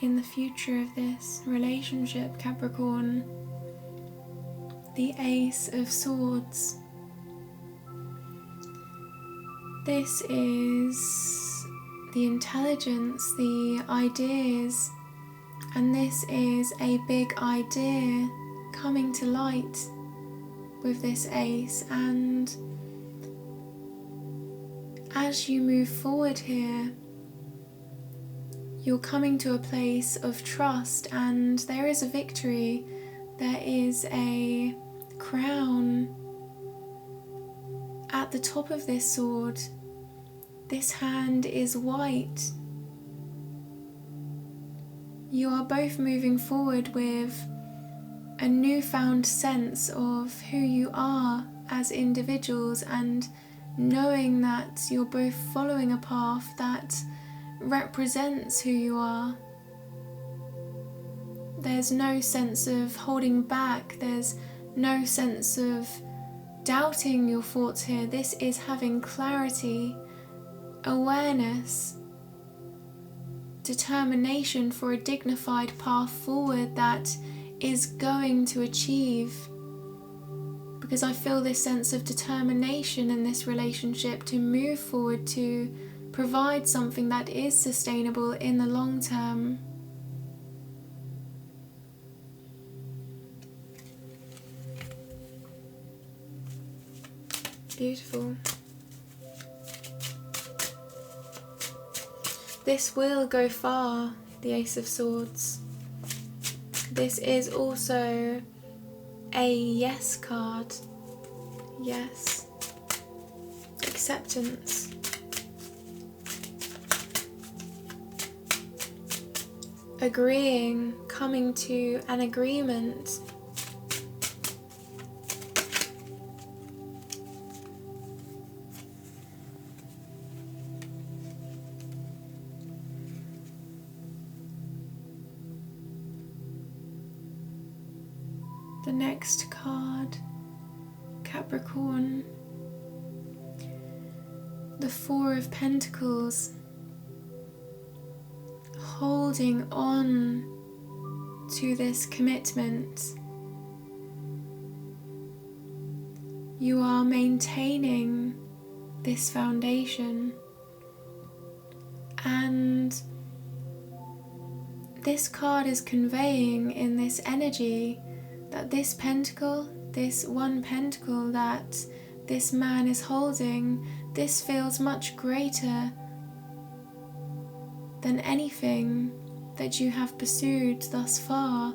in the future of this relationship, Capricorn, the Ace of Swords. This is the intelligence, the ideas, and this is a big idea coming to light with this ace. And as you move forward here, you're coming to a place of trust, and there is a victory. There is a crown at the top of this sword. This hand is white. You are both moving forward with a newfound sense of who you are as individuals, and knowing that you're both following a path that represents who you are. There's no sense of holding back, there's no sense of doubting your thoughts here. This is having clarity, awareness, determination for a dignified path forward that is going to achieve. Because I feel this sense of determination in this relationship to move forward, to provide something that is sustainable in the long term. Beautiful. This will go far, the Ace of Swords. This is also a yes card. Yes. Acceptance. Agreeing, coming to an agreement. The next card, Capricorn, the Four of Pentacles, holding on to this commitment. You are maintaining this foundation, and this card is conveying in this energy that this pentacle, this one pentacle that this man is holding, this feels much greater than anything that you have pursued thus far.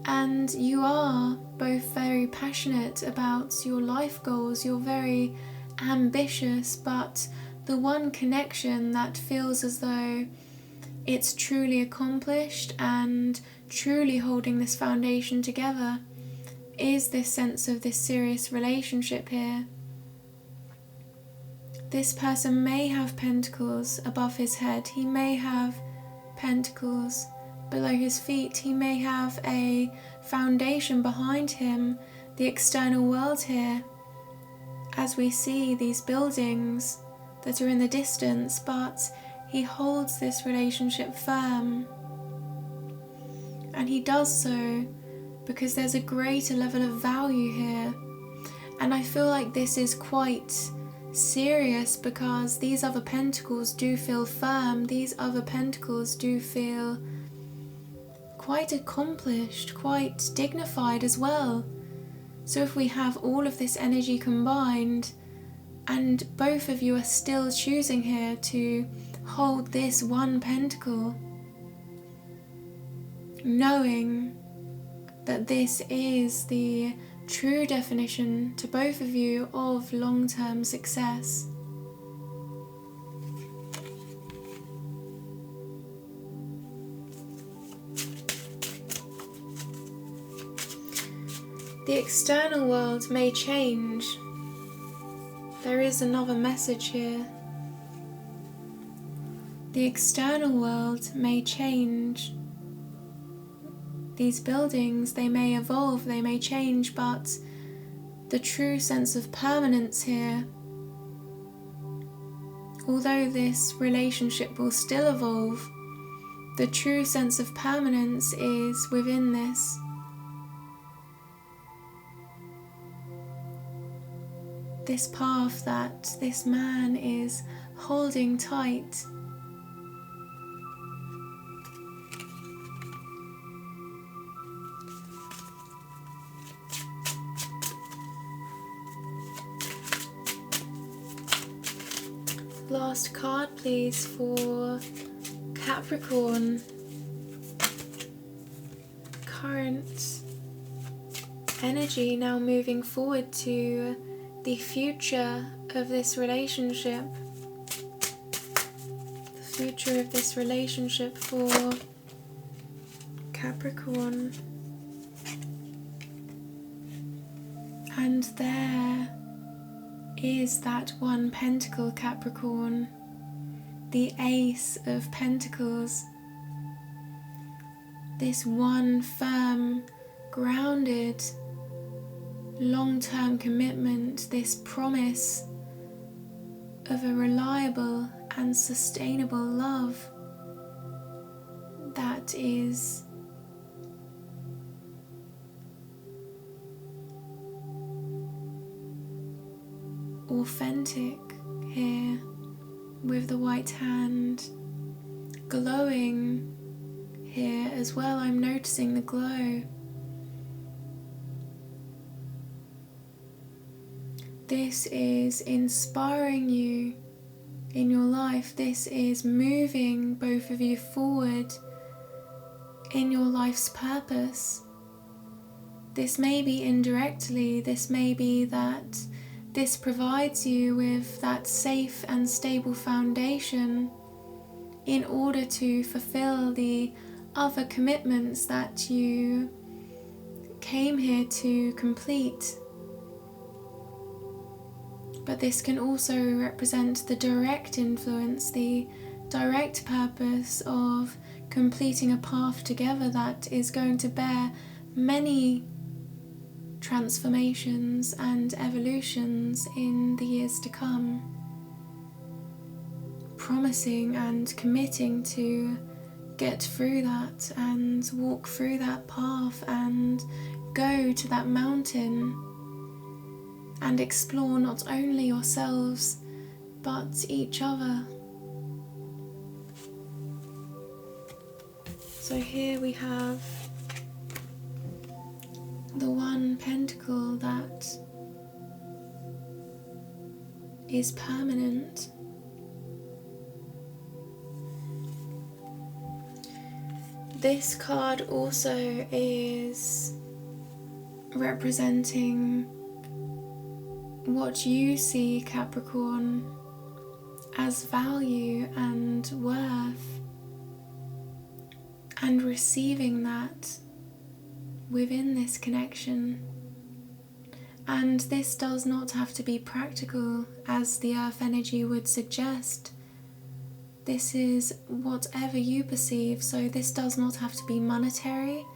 And you are both very passionate about your life goals, you're very ambitious, but the one connection that feels as though it's truly accomplished and truly holding this foundation together is this sense of this serious relationship here. This person may have pentacles above his head, he may have pentacles below his feet, he may have a foundation behind him, the external world here, as we see these buildings that are in the distance, but he holds this relationship firm. And he does so because there's a greater level of value here. And I feel like this is quite serious because these other pentacles do feel firm. These other pentacles do feel quite accomplished, quite dignified as well. So if we have all of this energy combined, and both of you are still choosing here to hold this one pentacle, knowing that this is the true definition to both of you of long-term success. The external world may change. There is another message here. The external world may change. These buildings, they may evolve, they may change, but the true sense of permanence here, although this relationship will still evolve, the true sense of permanence is within this. This path that this man is holding tight. Last card, please, for Capricorn. Current energy now moving forward to the future of this relationship. The future of this relationship for Capricorn. And there is that one pentacle, Capricorn, the Ace of Pentacles. This one firm, grounded, long-term commitment, this promise of a reliable and sustainable love that is authentic here, with the white hand glowing here as well. I'm noticing the glow. This is inspiring you in your life. This is moving both of you forward in your life's purpose. This may be indirectly, this may be that this provides you with that safe and stable foundation in order to fulfill the other commitments that you came here to complete. But this can also represent the direct influence, the direct purpose of completing a path together that is going to bear many transformations and evolutions in the years to come. Promising and committing to get through that and walk through that path and go to that mountain and explore not only yourselves but each other. So here we have the one pentacle that is permanent. This card also is representing what you see, Capricorn, as value and worth, and receiving that within this connection. And this does not have to be practical, as the earth energy would suggest. This is whatever you perceive, so this does not have to be monetary.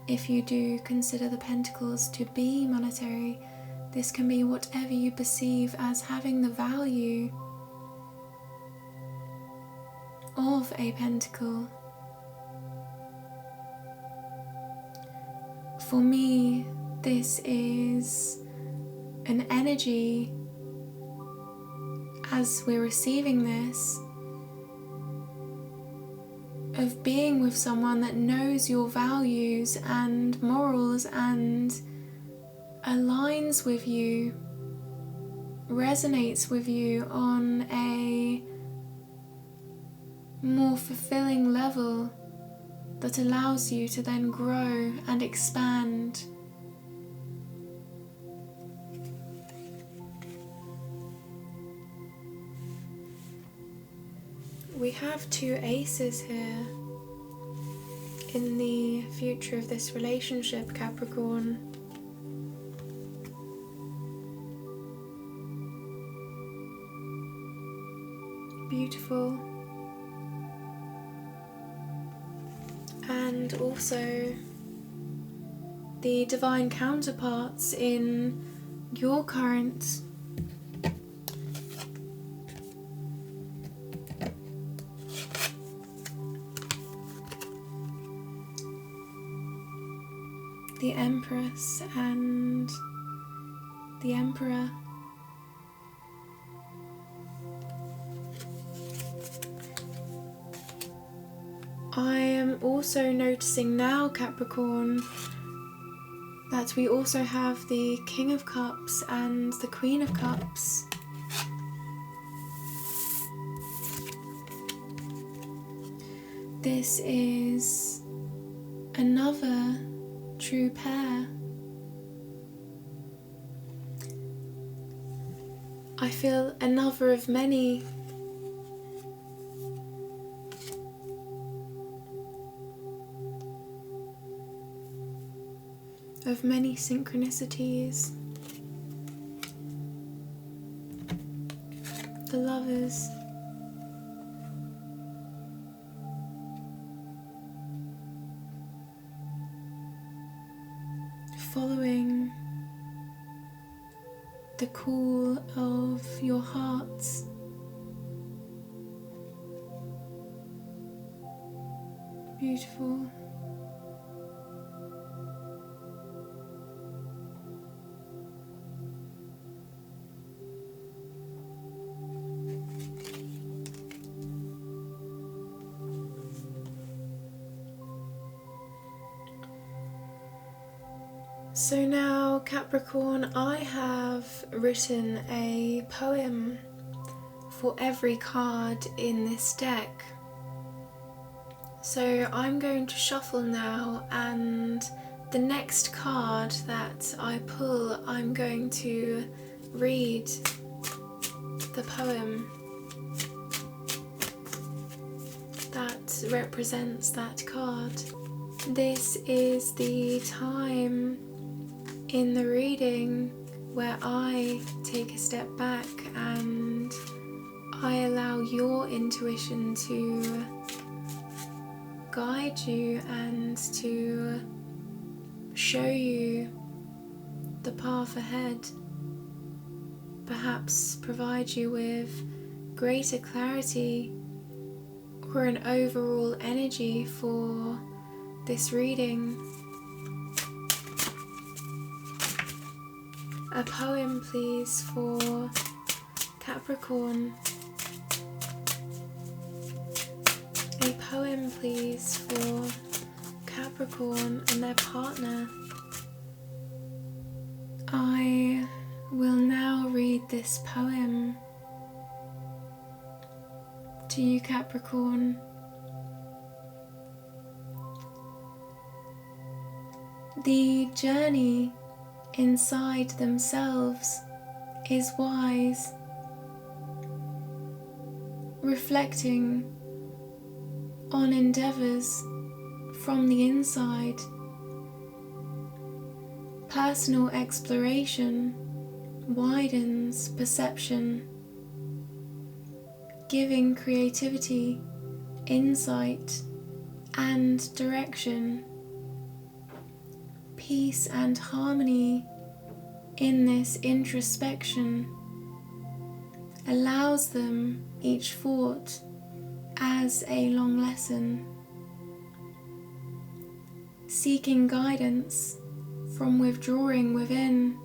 If you do consider the pentacles to be monetary, this can be whatever you perceive as having the value of a pentacle. For me, this is an energy, as we're receiving this, of being with someone that knows your values and morals and aligns with you, resonates with you on a more fulfilling level that allows you to then grow and expand. We have two aces here in the future of this relationship, Capricorn. Beautiful. And also the divine counterparts in your current the Empress and the Emperor. I am also noticing now, Capricorn, that we also have the King of Cups and the Queen of Cups. This is another true pair. I feel another of many. Of many synchronicities. The Lovers. Following the call of your hearts. Beautiful. So now, Capricorn, I have written a poem for every card in this deck. So I'm going to shuffle now, and the next card that I pull, I'm going to read the poem that represents that card. This is the time in the reading where I take a step back and I allow your intuition to guide you and to show you the path ahead, perhaps provide you with greater clarity or an overall energy for this reading. A poem, please, for Capricorn. A poem, please, for Capricorn and their partner. I will now read this poem to you, Capricorn. The journey inside themselves is wise, reflecting on endeavours from the inside. Personal exploration widens perception, giving creativity, insight, and direction. Peace and harmony in this introspection allows them each thought as a long lesson, seeking guidance from withdrawing within.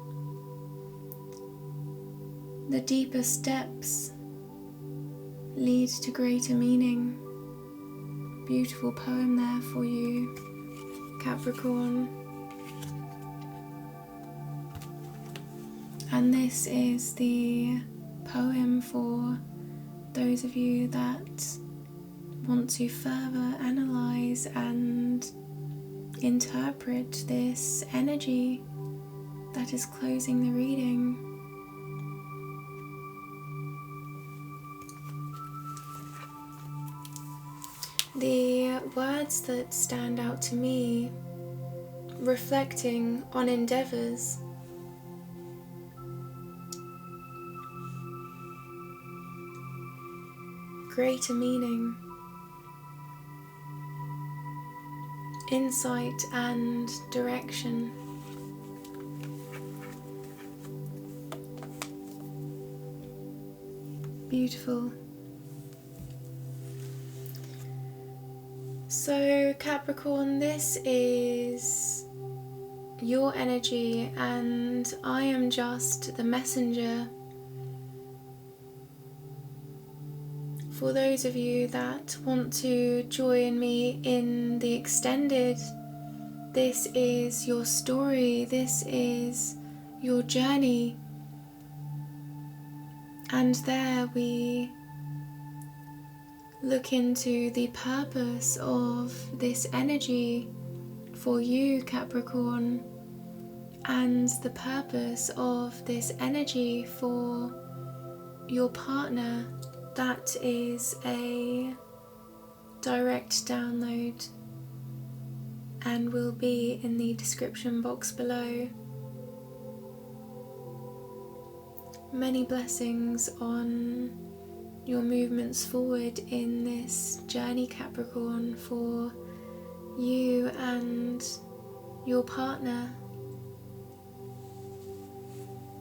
The deepest depths lead to greater meaning. Beautiful poem there for you, Capricorn. And this is the poem for those of you that want to further analyze and interpret this energy that is closing the reading. The words that stand out to me, reflecting on endeavours, greater meaning, insight and direction. Beautiful. So Capricorn, this is your energy and I am just the messenger. For those of you that want to join me in the extended, this is your story, this is your journey. And there we look into the purpose of this energy for you, Capricorn, and the purpose of this energy for your partner. That is a direct download and will be in the description box below. Many blessings on your movements forward in this journey, Capricorn, for you and your partner.